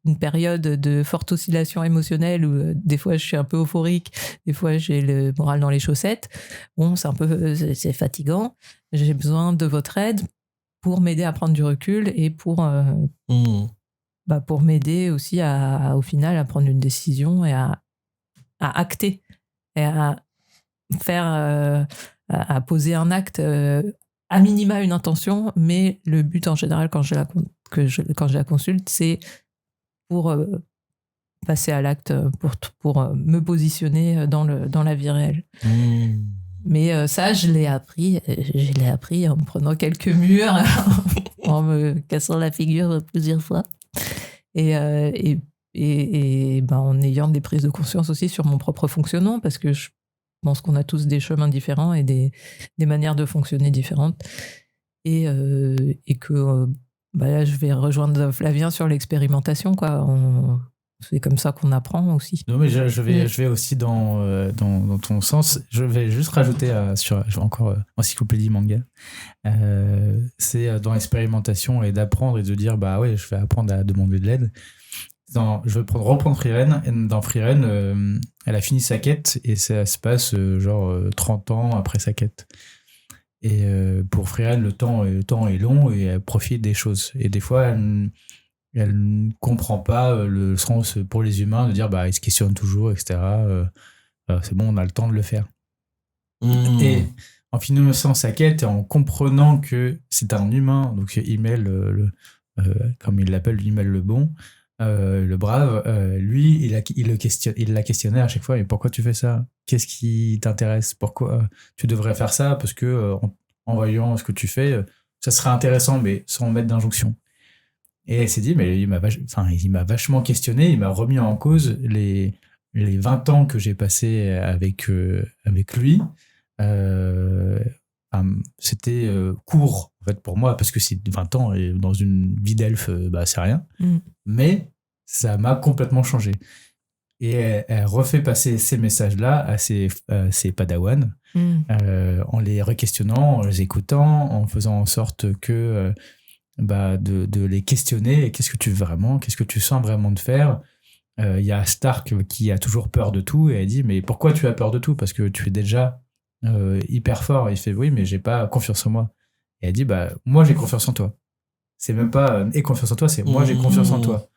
une période de forte oscillation émotionnelle où des fois je suis un peu euphorique, des fois j'ai le moral dans les chaussettes. Bon, c'est fatigant. J'ai besoin de votre aide pour m'aider à prendre du recul et pour m'aider aussi au final à prendre une décision et à acter et à faire à poser un acte, à minima une intention, mais le but en général quand je la consulte, c'est pour passer à l'acte, pour me positionner dans la vie réelle. Mais ça, je l'ai appris en me prenant quelques murs, en me cassant la figure plusieurs fois, et en ayant des prises de conscience aussi sur mon propre fonctionnement, parce que je pense qu'on a tous des chemins différents et des manières de fonctionner différentes, et que là, je vais rejoindre Flavien sur l'expérimentation, quoi. c'est comme ça qu'on apprend aussi. Non, mais je vais aussi dans ton sens. Je vais juste rajouter je vais encore encyclopédie manga. C'est dans l'expérimentation et d'apprendre et de dire bah ouais, je vais apprendre à demander de l'aide. Je vais reprendre Frieren. Dans Frieren, elle a fini sa quête et ça se passe 30 ans après sa quête. Et pour Frieren, le temps est long et elle profite des choses. Et des fois, elle ne comprend pas le sens pour les humains de dire bah ils se questionnent toujours, etc. C'est bon, on a le temps de le faire. Et en finissant sa quête et en comprenant que c'est un humain, donc Himmel, comme il l'appelle, Himmel le bon, le brave, lui, il l'a questionné à chaque fois. Et pourquoi tu fais ça ? Qu'est-ce qui t'intéresse ? Pourquoi tu devrais faire ça ? Parce que en voyant ce que tu fais, ça serait intéressant, mais sans mettre d'injonction. Et elle s'est dit, mais il m'a vachement questionné, il m'a remis en cause les 20 ans que j'ai passé avec lui. C'était court en fait pour moi parce que c'est 20 ans et dans une vie d'elfe c'est rien, mais ça m'a complètement changé. Et elle refait passer ces messages là à ses padawans en les re-questionnant, en les écoutant, en faisant en sorte que de les questionner. Qu'est-ce que tu veux vraiment, qu'est-ce que tu sens vraiment de faire. Il y a Stark qui a toujours peur de tout et elle dit mais pourquoi tu as peur de tout ? Parce que tu es déjà hyper fort. Il fait oui mais j'ai pas confiance en moi. Et elle dit moi j'ai confiance en toi. C'est même pas aie confiance en toi, c'est moi j'ai confiance en toi.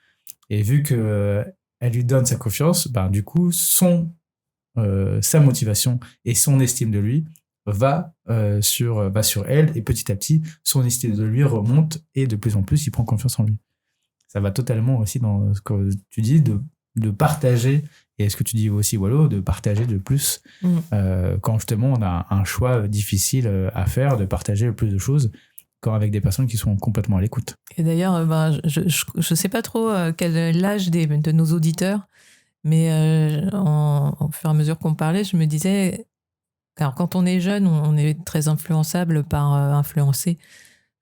Et vu que elle lui donne sa confiance, du coup sa motivation et son estime de lui va sur elle, et petit à petit son estime de lui remonte et de plus en plus il prend confiance en lui. Ça va totalement aussi dans ce que tu dis de partager. Et ce que tu dis aussi, Wallo, de partager de plus quand justement on a un choix difficile à faire, de partager le plus de choses quand avec des personnes qui sont complètement à l'écoute. Et d'ailleurs, je sais pas trop quel est l'âge de nos auditeurs, mais au fur et à mesure qu'on parlait, je me disais, alors quand on est jeune, on est très influençable influencé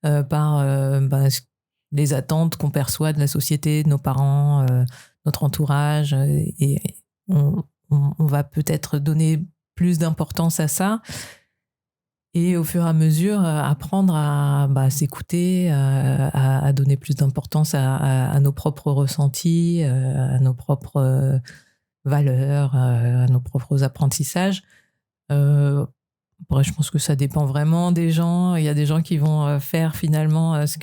par les attentes qu'on perçoit de la société, de nos parents, notre entourage, et on va peut-être donner plus d'importance à ça et au fur et à mesure apprendre à s'écouter, à donner plus d'importance à nos propres ressentis, à nos propres valeurs, à nos propres apprentissages. Après, je pense que ça dépend vraiment des gens. Il y a des gens qui vont faire finalement ce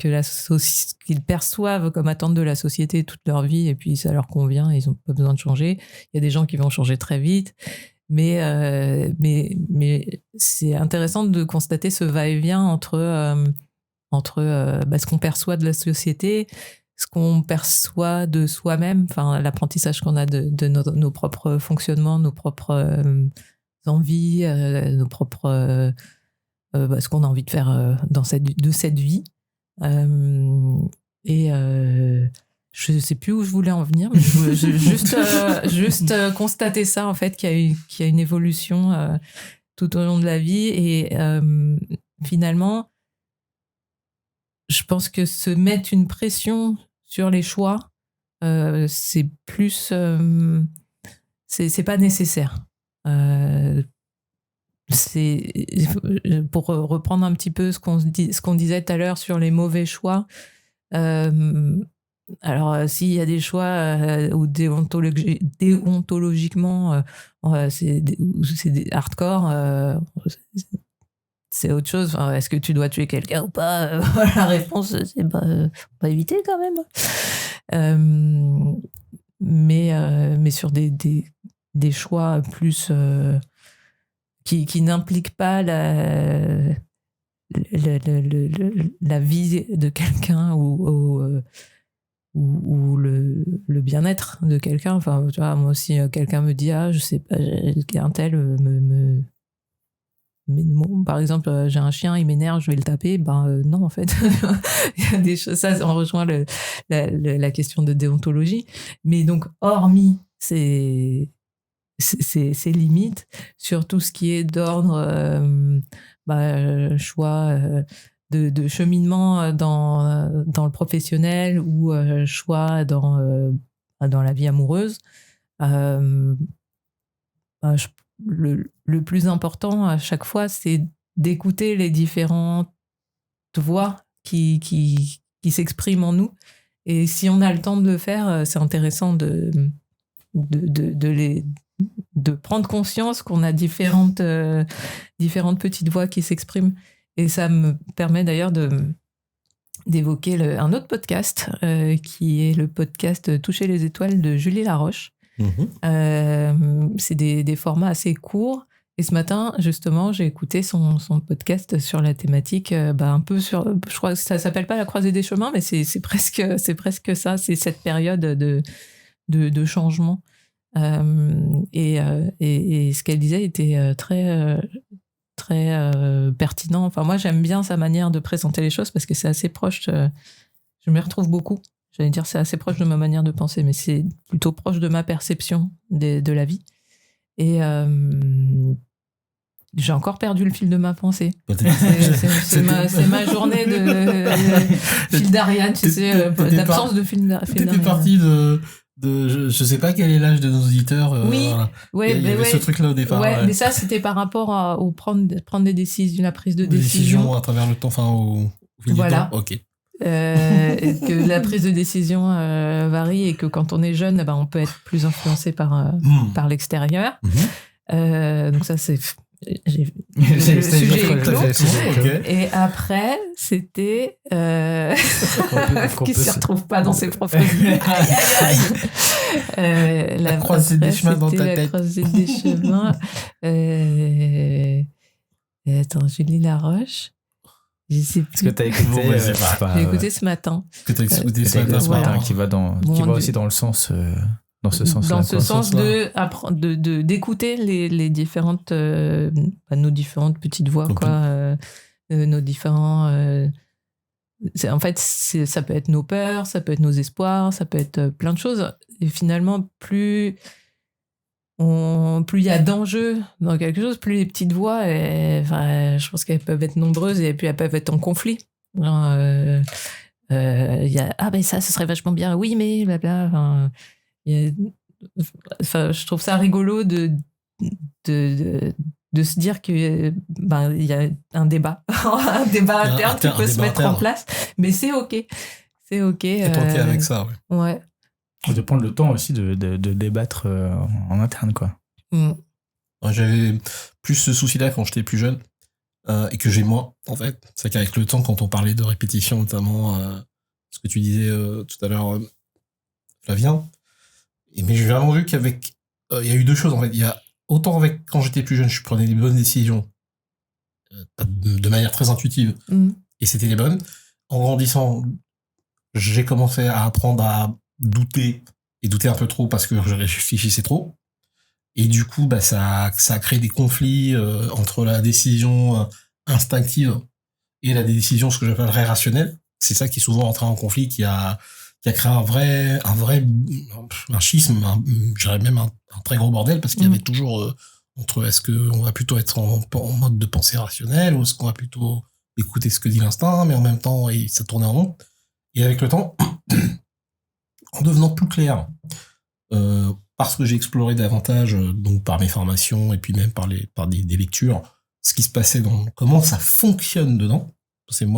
qu'ils perçoivent comme attente de la société toute leur vie et puis ça leur convient, ils n'ont pas besoin de changer. Il y a des gens qui vont changer très vite. Mais c'est intéressant de constater ce va-et-vient entre ce qu'on perçoit de la société, ce qu'on perçoit de soi-même, enfin, l'apprentissage qu'on a de nos propres fonctionnements, nos propres envies, nos propres ce qu'on a envie de faire de cette vie. Je ne sais plus où je voulais en venir, mais je juste constater ça, en fait, qu'il y a une évolution tout au long de la vie. Et finalement, je pense que se mettre une pression sur les choix, c'est plus... c'est pas nécessaire. Pour reprendre un petit peu ce qu'on disait tout à l'heure sur les mauvais choix, alors s'il y a des choix où déontologiquement c'est hardcore, c'est autre chose. Enfin, est-ce que tu dois tuer quelqu'un ou pas? La réponse c'est pas éviter quand même. Mais sur des choix plus qui n'impliquent pas la vie de quelqu'un ou le bien-être de quelqu'un. Enfin, tu vois, moi aussi, quelqu'un me dit je sais pas, un tel par exemple, j'ai un chien, il m'énerve, je vais le taper. Non, en fait, il y a des choses. Ça, on rejoint la question de déontologie. Mais donc, hormis ces limites sur tout ce qui est d'ordre choix de cheminement dans le professionnel ou choix dans dans la vie amoureuse, le plus important à chaque fois, c'est d'écouter les différentes voix qui s'expriment en nous. Et si on a le temps de le faire, c'est intéressant de prendre conscience qu'on a différentes petites voix qui s'expriment. Et ça me permet d'ailleurs d'évoquer un autre podcast qui est le podcast Toucher les étoiles de Julie Laroche. C'est des formats assez courts. Et ce matin, justement, j'ai écouté son podcast sur la thématique, un peu sur, je crois que ça s'appelle pas la croisée des chemins, mais c'est presque ça, c'est cette période de changement. Et ce qu'elle disait était très pertinent. Enfin, moi, j'aime bien sa manière de présenter les choses parce que c'est assez proche. Je me retrouve beaucoup. J'allais dire, c'est assez proche de ma manière de penser, mais c'est plutôt proche de ma perception de la vie. Et j'ai encore perdu le fil de ma pensée. C'est ma journée de fil d'Ariane, tu sais, d'absence de fil d'Ariane. T'étais partie de je sais pas quel est l'âge de nos auditeurs. Oui, voilà. Ouais, il y avait ce truc-là au départ. Ouais, mais ça, c'était par rapport au prendre des décisions, la prise de décision à travers le temps, enfin au fil du temps. Ok. Que la prise de décision varie et que quand on est jeune, on peut être plus influencé par l'extérieur. Donc ça, c'est le sujet est clos. Et après, c'était qui se retrouve pas dans ses propres la croisée des chemins dans ta tête. La croisée des chemins. Attends, Julie Laroche. Je sais plus. Ce que t'as écouté, j'ai écouté ce matin. Ce que t'as écouté ce matin, voilà. Qui va aussi dans le sens. Dans ce sens-là. Dans ce sens d'écouter les différentes, nos différentes petites voix, quoi, nos différents. En fait, ça peut être nos peurs, ça peut être nos espoirs, ça peut être plein de choses. Et finalement, plus il y a d'enjeux dans quelque chose, plus les petites voix, je pense qu'elles peuvent être nombreuses et puis elles peuvent être en conflit. Genre, y a, ça, ce serait vachement bien. Oui, mais blabla. Je trouve ça rigolo de se dire que il y a un débat interne qui peut se mettre en place, mais c'est ok. Et toi, t'es avec ça, ouais. De prendre le temps aussi de débattre en interne, quoi. J'avais plus ce souci-là quand j'étais plus jeune et que j'ai moins, en fait. C'est qu'avec le temps, quand on parlait de répétition, notamment ce que tu disais tout à l'heure, Flavien. Mais j'ai vraiment vu qu'avec... Il y a eu deux choses, en fait. Il y a autant avec quand j'étais plus jeune, je prenais des bonnes décisions de manière très intuitive. Et c'était les bonnes. En grandissant, j'ai commencé à apprendre à douter un peu trop parce que je réfléchissais trop. Et du coup, ça a créé des conflits entre la décision instinctive et la décision, ce que j'appellerais rationnelle. C'est ça qui est souvent entré en conflit, qui a créé un schisme, je dirais même un très gros bordel, parce qu'il y avait toujours entre est-ce qu'on va plutôt être en mode de pensée rationnelle ou est-ce qu'on va plutôt écouter ce que dit l'instinct, mais en même temps, ça tournait en rond. Et avec le temps, en devenant plus clair, parce que j'ai exploré davantage, donc par mes formations et puis même par des lectures, ce qui se passait comment ça fonctionne dedans. C'est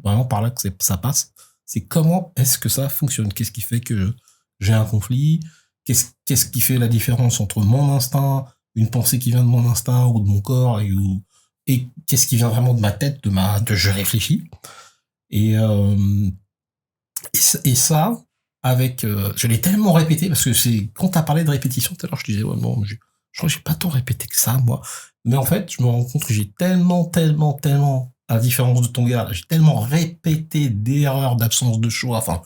vraiment par là que ça passe. C'est comment est-ce que ça fonctionne? Qu'est-ce qui fait que j'ai un conflit? Qu'est-ce qui fait la différence entre mon instinct, une pensée qui vient de mon instinct ou de mon corps, et qu'est-ce qui vient vraiment de ma tête, de je réfléchis? Et ça, avec, je l'ai tellement répété, parce que c'est, quand t'as parlé de répétition tout à l'heure, je disais, ouais, bon, je crois que j'ai pas tant répété que ça, moi. Mais en fait, je me rends compte que j'ai tellement, à la différence de ton gars, j'ai tellement répété d'erreurs, d'absence de choix, enfin,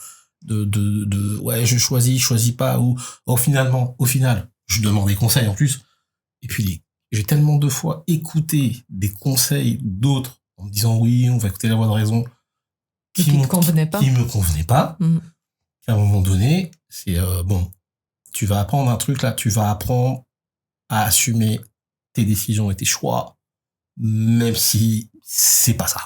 ouais, je choisis pas, ou au final, je demande des conseils en plus. Et puis, j'ai tellement de fois écouté des conseils d'autres en me disant oui, on va écouter la voix de raison, qui me convenait pas, qu'à un moment donné, c'est bon, tu vas apprendre un truc là, tu vas apprendre à assumer tes décisions et tes choix, même si c'est pas ça.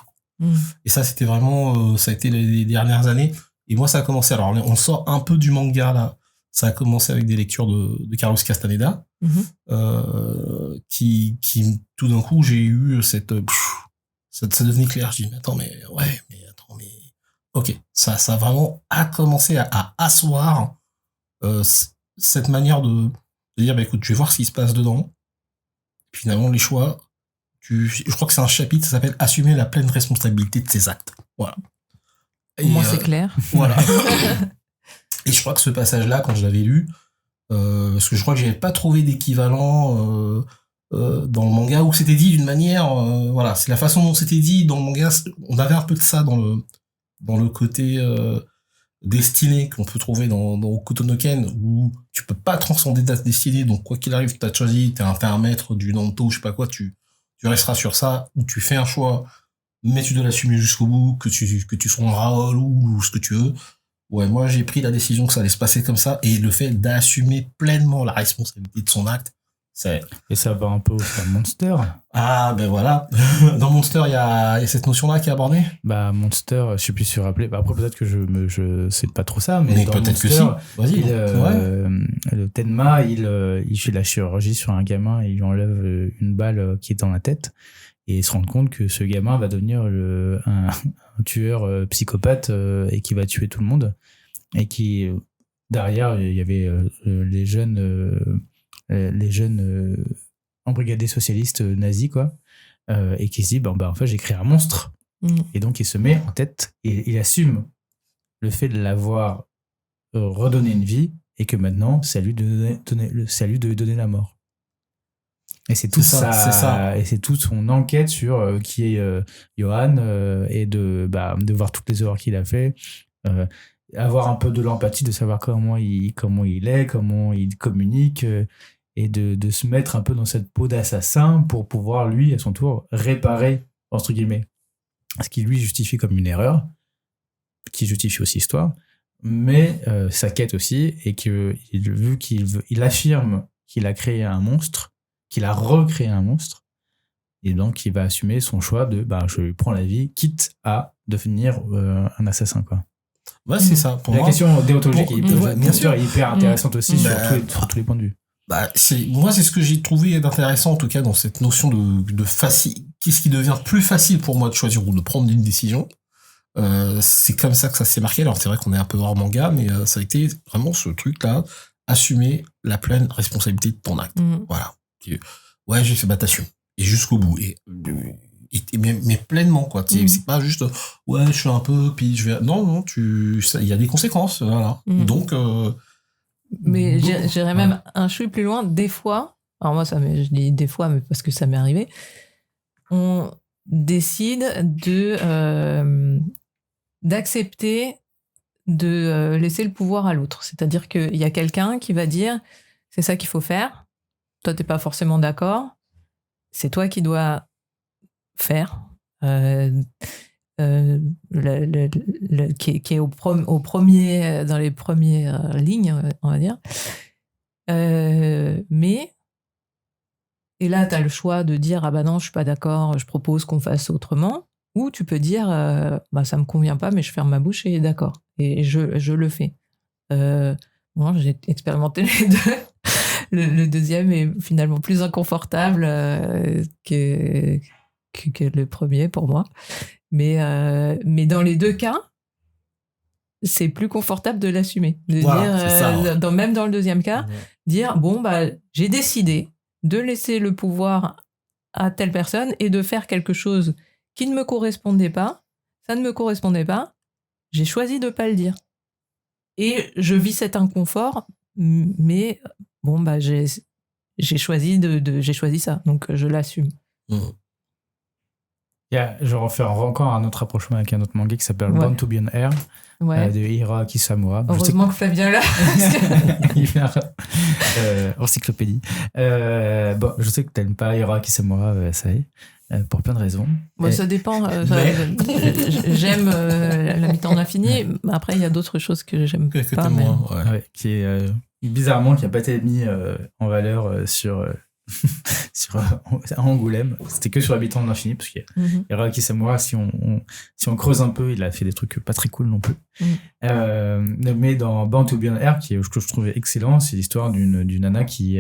Et ça, c'était vraiment, ça a été les dernières années. Et moi, ça a commencé. Alors, on sort un peu du manga là. ça a commencé avec des lectures de Carlos Castaneda, qui tout d'un coup, j'ai eu ça devenait clair. Je dis, mais attends, ok, ça vraiment a commencé à asseoir cette manière de dire, écoute, je vais voir ce qui se passe dedans. Finalement, les choix, je crois que c'est un chapitre, ça s'appelle Assumer la pleine responsabilité de ses actes. Voilà. Au moins, c'est clair. Voilà. Et je crois que ce passage-là, quand je l'avais lu, parce que je crois que j'avais pas trouvé d'équivalent dans le manga où c'était dit d'une manière, voilà, c'est la façon dont c'était dit dans le manga. On avait un peu de ça dans le côté destinée qu'on peut trouver dans Hokuto no Ken, où tu peux pas transcender ta destinée, donc quoi qu'il arrive, t'as choisi, t'es un maître du Nanto, je sais pas quoi, tu resteras sur ça, ou tu fais un choix, mais tu dois l'assumer jusqu'au bout, que tu sois un Raoul ou ce que tu veux. Ouais, moi j'ai pris la décision que ça allait se passer comme ça, et le fait d'assumer pleinement la responsabilité de son acte, et ça va un peu aussi à Monster. Ah, ben voilà. Dans Monster, il y a cette notion-là qui est abordée. Bah, Monster, je suis plus sûr rappeler. Bah, après, peut-être que je sais pas trop ça, mais dans peut-être Monster, que si. Vas-y. Le Tenma, il fait la chirurgie sur un gamin et il lui enlève une balle qui est dans la tête. Et il se rend compte que ce gamin va devenir un tueur psychopathe et qui va tuer tout le monde. Et qui, derrière, il y avait les jeunes embrigadés socialistes nazis, quoi, et qui se dit, en fait, j'ai créé un monstre. Et donc, il se met en tête et il assume le fait de l'avoir redonné une vie et que maintenant, c'est à lui de lui donner la mort. Et c'est tout ça. Et c'est toute son enquête sur qui est Johan et de voir toutes les horreurs qu'il a fait. Avoir un peu de l'empathie, de savoir comment il est, comment il communique, et de se mettre un peu dans cette peau d'assassin pour pouvoir, lui, à son tour, réparer, entre guillemets, ce qui lui justifie comme une erreur, qui justifie aussi l'histoire, mais sa quête aussi, et que vu qu'il affirme qu'il a créé un monstre, qu'il a recréé un monstre, et donc il va assumer son choix de je lui prends la vie, quitte à devenir un assassin, quoi. Ouais, c'est ça. Pour moi, question déontologique bien sûr, est hyper intéressante aussi sur tous les points de vue. C'est ce que j'ai trouvé d'intéressant, en tout cas, dans cette notion de facile. Qu'est-ce qui devient plus facile pour moi de choisir ou de prendre une décision? C'est comme ça que ça s'est marqué. Alors, c'est vrai qu'on est un peu hors manga, mais ça a été vraiment ce truc-là, assumer la pleine responsabilité de ton acte. Voilà. Ouais, j'ai fait t'assume. Et jusqu'au bout. Mais pleinement, quoi. C'est pas juste, ouais, je suis un peu, puis je vais, non, il y a des conséquences, voilà. Donc, mais j'irais même un chouï plus loin. Des fois, alors moi, je dis des fois, mais parce que ça m'est arrivé, on décide d'accepter de laisser le pouvoir à l'autre. C'est-à-dire qu'il y a quelqu'un qui va dire, c'est ça qu'il faut faire. Toi, t'es pas forcément d'accord. C'est toi qui dois faire. Qui est au premier, dans les premières lignes, on va dire. Mais, et là, tu as le choix de dire, non, je suis pas d'accord, je propose qu'on fasse autrement, ou tu peux dire, ça me convient pas, mais je ferme ma bouche et d'accord, et je le fais. Moi, j'ai expérimenté les deux. Le deuxième est finalement plus inconfortable que le premier pour moi. Mais dans les deux cas, c'est plus confortable de l'assumer. Même dans le deuxième cas, dire, j'ai décidé de laisser le pouvoir à telle personne et de faire quelque chose qui ne me correspondait pas. Ça ne me correspondait pas. J'ai choisi de ne pas le dire. Et je vis cet inconfort, mais j'ai choisi j'ai choisi ça, donc je l'assume. Je refais encore un autre rapprochement avec un autre manga qui s'appelle Born to be on Air, de Hiroaki Samura. Heureusement que Fabien est là. Il fait encyclopédie. Je sais que t'aimes pas Hiroaki Samura, ça y est, pour plein de raisons. Ça dépend. J'aime La mi-temps d'infini, mais après il y a d'autres choses que j'aime pas. Qui est bizarrement qui n'a pas été mis en valeur sur à Angoulême. C'était que sur Habitants de l'Infini, parce qu'il y a Hiroaki Samura, si on creuse un peu, il a fait des trucs pas très cool non plus. Mais dans Born to Be on Air, que je trouvais excellent, c'est l'histoire d'une nana qui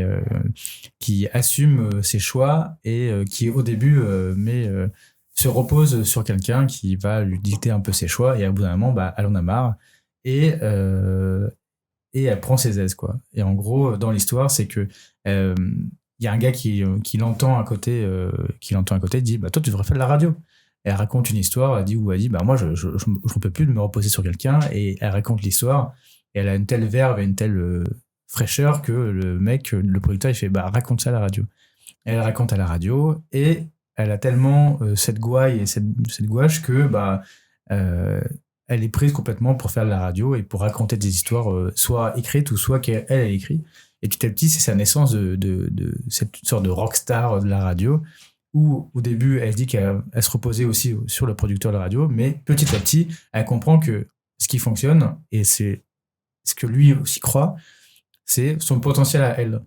assume ses choix et qui au début se repose sur quelqu'un qui va lui dicter un peu ses choix, et à bout d'un moment, elle en a marre et elle prend ses aises, quoi. Et en gros, dans l'histoire, c'est que il y a un gars qui l'entend à côté, dit toi tu devrais faire de la radio. Et elle raconte une histoire, elle dit moi je ne peux plus me reposer sur quelqu'un, et elle raconte l'histoire, et elle a une telle verve et une telle fraîcheur que le producteur, il fait raconte ça à la radio. Et elle raconte à la radio, et elle a tellement cette gouaille et cette gouache que elle est prise complètement pour faire de la radio et pour raconter des histoires soit écrites ou soit qu'elle écrit. Et petit à petit, c'est sa naissance de cette sorte de rockstar de la radio, où au début, elle se dit qu'elle se reposait aussi sur le producteur de la radio, mais petit à petit, elle comprend que ce qui fonctionne, et c'est ce que lui aussi croit, c'est son potentiel à elle.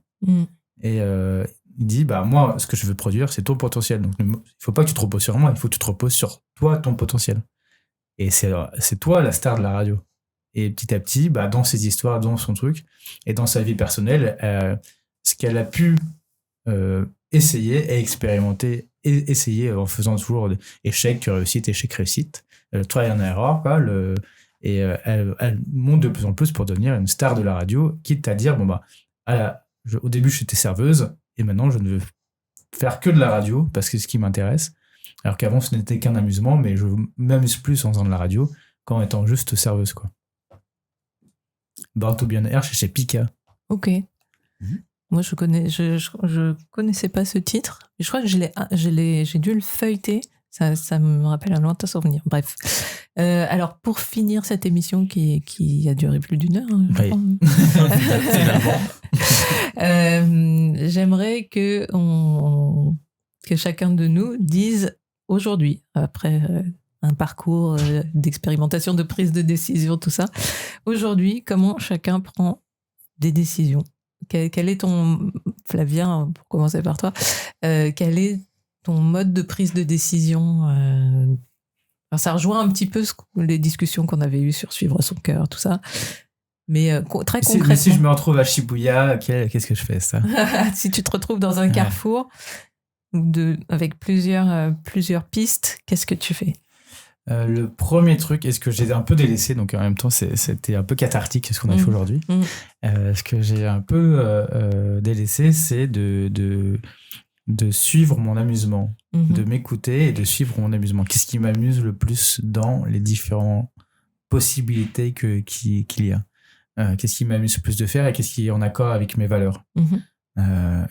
Et il dit, moi, ce que je veux produire, c'est ton potentiel. Donc, il ne faut pas que tu te reposes sur moi, il faut que tu te reposes sur toi, ton potentiel. Et c'est toi la star de la radio. Et petit à petit, dans ses histoires, dans son truc, et dans sa vie personnelle, ce qu'elle a pu essayer et expérimenter, et essayer en faisant toujours échec, réussite, trial and error, quoi, et elle monte de plus en plus pour devenir une star de la radio, quitte à dire, au début, j'étais serveuse, et maintenant, je ne veux faire que de la radio, parce que c'est ce qui m'intéresse. Alors qu'avant, ce n'était qu'un amusement, mais je m'amuse plus en faisant de la radio qu'en étant juste serveuse, quoi. Born to Be on Air chez Pika. Ok. Moi, je connaissais pas ce titre. Je crois que j'ai dû le feuilleter. Ça me rappelle un lointain souvenir. Bref. Alors, pour finir cette émission qui a duré plus d'1 heure, j'aimerais que chacun de nous dise aujourd'hui, après un parcours d'expérimentation, de prise de décision, tout ça, aujourd'hui, comment chacun prend des décisions. Quel est ton, Flavien, pour commencer par toi, quel est ton mode de prise de décision alors ça rejoint un petit peu les discussions qu'on avait eues sur suivre son cœur, tout ça. Mais très concrètement... Mais si je me retrouve à Shibuya, qu'est-ce que je fais, ça? Si tu te retrouves dans un carrefour avec plusieurs pistes, qu'est-ce que tu fais? Le premier truc, est-ce que j'ai un peu délaissé, donc en même temps c'était un peu cathartique ce qu'on a fait aujourd'hui. Ce que j'ai un peu délaissé, c'est de suivre mon amusement, de m'écouter et de suivre mon amusement. Qu'est-ce qui m'amuse le plus dans les différentes possibilités qu'il y a? Qu'est-ce qui m'amuse le plus de faire et qu'est-ce qui est en accord avec mes valeurs?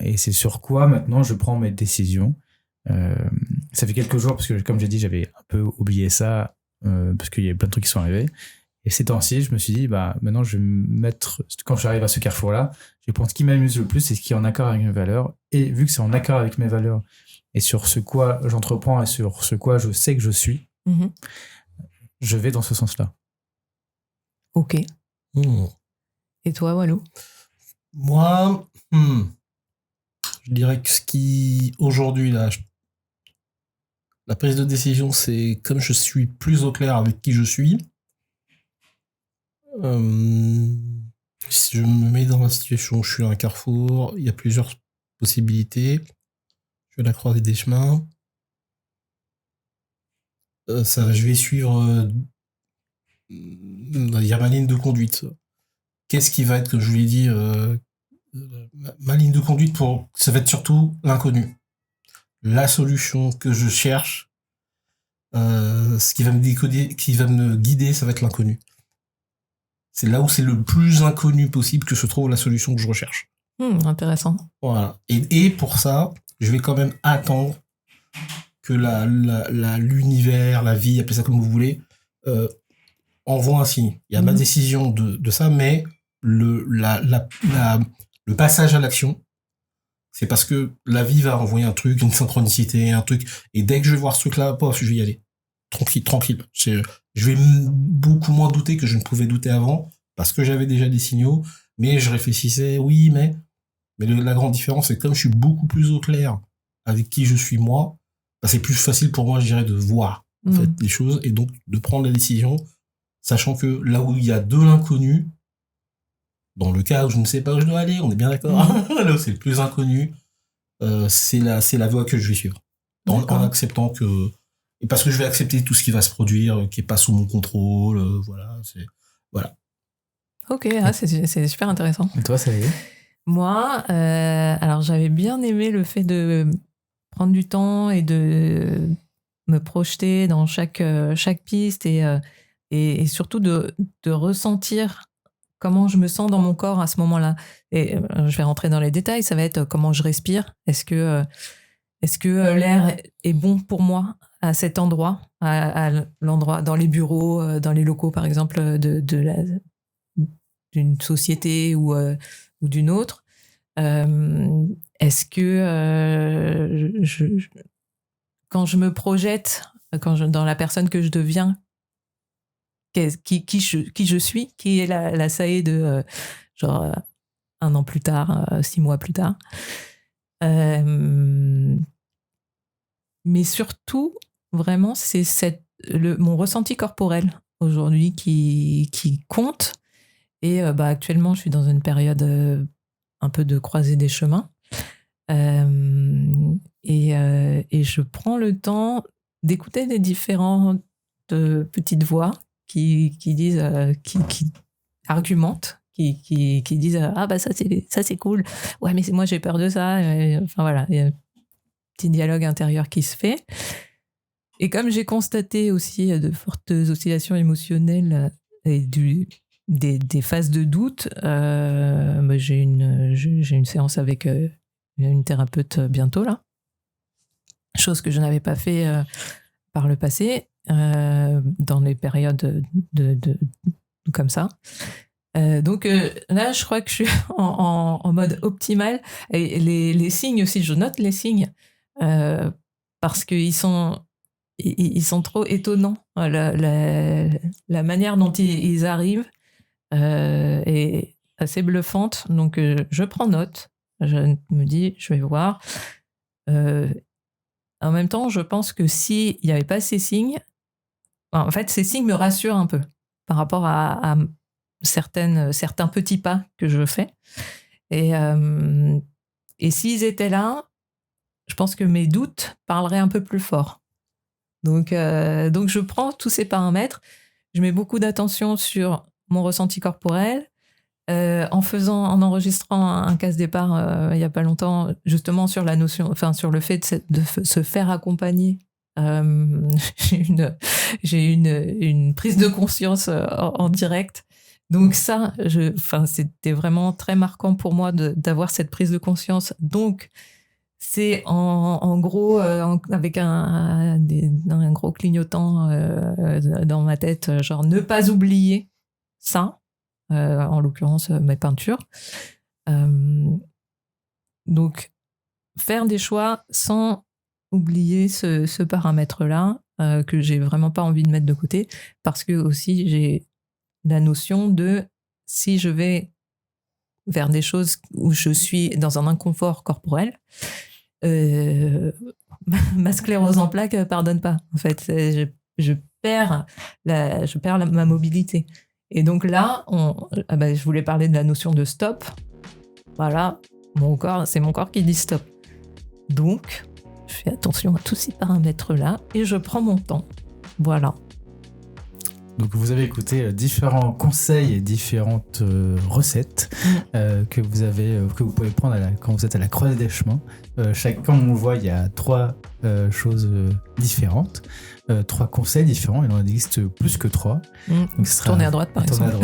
Et c'est sur quoi maintenant je prends mes décisions. Ça fait quelques jours, parce que comme j'ai dit, j'avais un peu oublié ça, parce qu'il y a plein de trucs qui sont arrivés. Et ces temps-ci, je me suis dit, maintenant je vais me mettre, quand j'arrive à ce carrefour-là, je vais prendre ce qui m'amuse le plus et ce qui est en accord avec mes valeurs. Et vu que c'est en accord avec mes valeurs et sur ce quoi j'entreprends et sur ce quoi je sais que je suis, je vais dans ce sens-là. Ok. Et toi, Walou? Moi, je dirais que ce qui, aujourd'hui, là, la prise de décision, c'est comme je suis plus au clair avec qui je suis. Si je me mets dans la situation où je suis à un carrefour, il y a plusieurs possibilités. Je vais la croiser des chemins. Je vais suivre. Il y a ma ligne de conduite. Qu'est-ce qui va être, comme je vous l'ai dit, ma ligne de conduite ça va être surtout l'inconnu. La solution que je cherche, ce qui va me décoder, qui va me guider, ça va être l'inconnu. C'est là où c'est le plus inconnu possible que se trouve la solution que je recherche. Intéressant. Voilà. Et pour ça, je vais quand même attendre que l'univers, la vie, appelez ça comme vous voulez, envoie un signe. Il y a ma décision de ça, mais le passage à l'action, c'est parce que la vie va envoyer un truc, une synchronicité, un truc, et dès que je vais voir ce truc-là, je vais y aller. Tranquille. Je vais beaucoup moins douter que je ne pouvais douter avant, parce que j'avais déjà des signaux, mais je réfléchissais, oui, mais Mais la grande différence, c'est que comme je suis beaucoup plus au clair avec qui je suis moi, bah, c'est plus facile pour moi, je dirais, de voir en fait, les choses et donc de prendre la décision, sachant que là où il y a de l'inconnu, dans le cas où je ne sais pas où je dois aller, on est bien d'accord, là où c'est le plus inconnu, c'est la voie que je vais suivre. En acceptant que... Et parce que je vais accepter tout ce qui va se produire, qui est pas sous mon contrôle, voilà. Ok, c'est super intéressant. Et toi, ça y est? Moi, alors j'avais bien aimé le fait de prendre du temps et de me projeter dans chaque piste et surtout de ressentir comment je me sens dans mon corps à ce moment-là. Et je vais rentrer dans les détails, ça va être comment je respire. Est-ce que l'air est bon pour moi à cet endroit, à l'endroit, dans les bureaux, dans les locaux par exemple d'une société ou d'une autre. Est-ce que quand je me projette, dans la personne que je deviens, qui je suis, qui est la Saé de genre 1 an plus tard, 6 mois plus tard. Mais surtout, vraiment, c'est mon ressenti corporel aujourd'hui qui compte. Et actuellement, je suis dans une période un peu de croisée des chemins. Et je prends le temps d'écouter des différentes petites voix qui disent, qui argumentent, qui disent ça c'est cool. Ouais, mais moi j'ai peur de ça. Enfin voilà, il y a un petit dialogue intérieur qui se fait. Et comme j'ai constaté aussi de fortes oscillations émotionnelles et des phases de doute, j'ai une séance avec une thérapeute bientôt là, chose que je n'avais pas fait par le passé dans les périodes de comme ça. Donc là, je crois que je suis en mode optimal. Et les signes aussi, je note les signes parce qu'ils sont trop étonnants. La manière dont ils arrivent est assez bluffante. Donc je prends note. Je me dis, je vais voir. En même temps, je pense que s'il n'y avait pas ces signes, en fait, ces signes me rassurent un peu par rapport à certains petits pas que je fais. Et s'ils étaient là, je pense que mes doutes parleraient un peu plus fort. Donc je prends tous ces paramètres. Je mets beaucoup d'attention sur mon ressenti corporel. En enregistrant un casse départ il y a pas longtemps, justement sur la notion, enfin sur le fait de se faire accompagner. J'ai une prise de conscience en direct. Donc ça, c'était vraiment très marquant pour moi d'avoir cette prise de conscience. Donc c'est en gros avec un gros clignotant dans ma tête, genre ne pas oublier ça. En l'occurrence mes peintures. Donc, faire des choix sans oublier ce paramètre-là que j'ai vraiment pas envie de mettre de côté, parce que aussi j'ai la notion de si je vais vers des choses où je suis dans un inconfort corporel, ma sclérose en plaques pardonne pas. En fait, je perds ma mobilité. Et donc là, je voulais parler de la notion de stop. Voilà, c'est mon corps qui dit stop. Donc, je fais attention à tous ces paramètres-là et je prends mon temps. Voilà. Donc vous avez écouté différents conseils et différentes recettes que vous pouvez prendre quand vous êtes à la croisée des chemins. Comme on le voit, il y a 3 choses différentes, 3 conseils différents. Il en existe plus que 3. Donc tournez à droite, par exemple.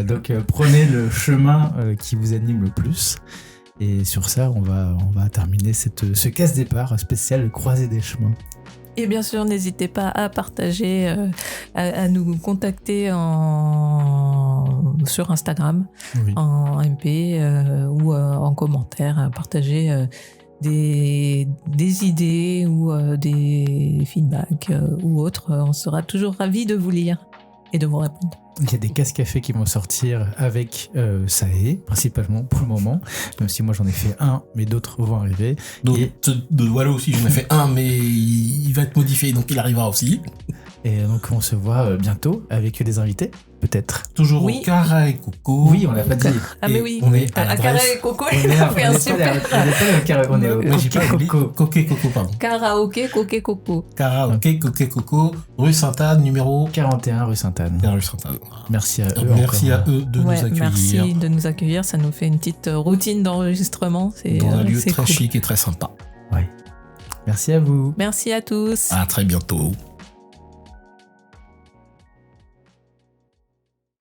Donc prenez le chemin qui vous anime le plus. Et sur ça, on va terminer ce casse-départ spécial croisée des chemins. Et bien sûr, n'hésitez pas à partager, à nous contacter sur Instagram, oui, en MP ou en commentaire, à partager des idées ou des feedbacks ou autres. On sera toujours ravis de vous lire et de vous répondre. Il y a des casse-cafés qui vont sortir avec Sae, principalement pour le moment, même si moi j'en ai fait un, mais d'autres vont arriver. Donc, de Wallo aussi, j'en ai fait un, mais il va être modifié, donc il arrivera aussi. Et donc on se voit bientôt avec des invités, peut-être. Toujours Oui. au Cara et Coco. Oui, on l'a pas dit. Ah mais Et oui, on est à à l'adresse- Cara et Coco, On il est a fait un super on est au Moi, j'ai pas oublié. Coco. Coquet Coco, pardon. karaoké Coquet Coco. Karaoké, Coquet Coco, rue Sainte-Anne, numéro 41 rue Sainte-Anne. rue Sainte-Anne. Merci à eux. Merci encore. à eux de Ouais, nous accueillir merci de nous accueillir, ça nous fait une petite routine d'enregistrement. C'est dans un lieu c'est très cool. chic et très sympa. Merci à vous. Merci à tous. À très bientôt.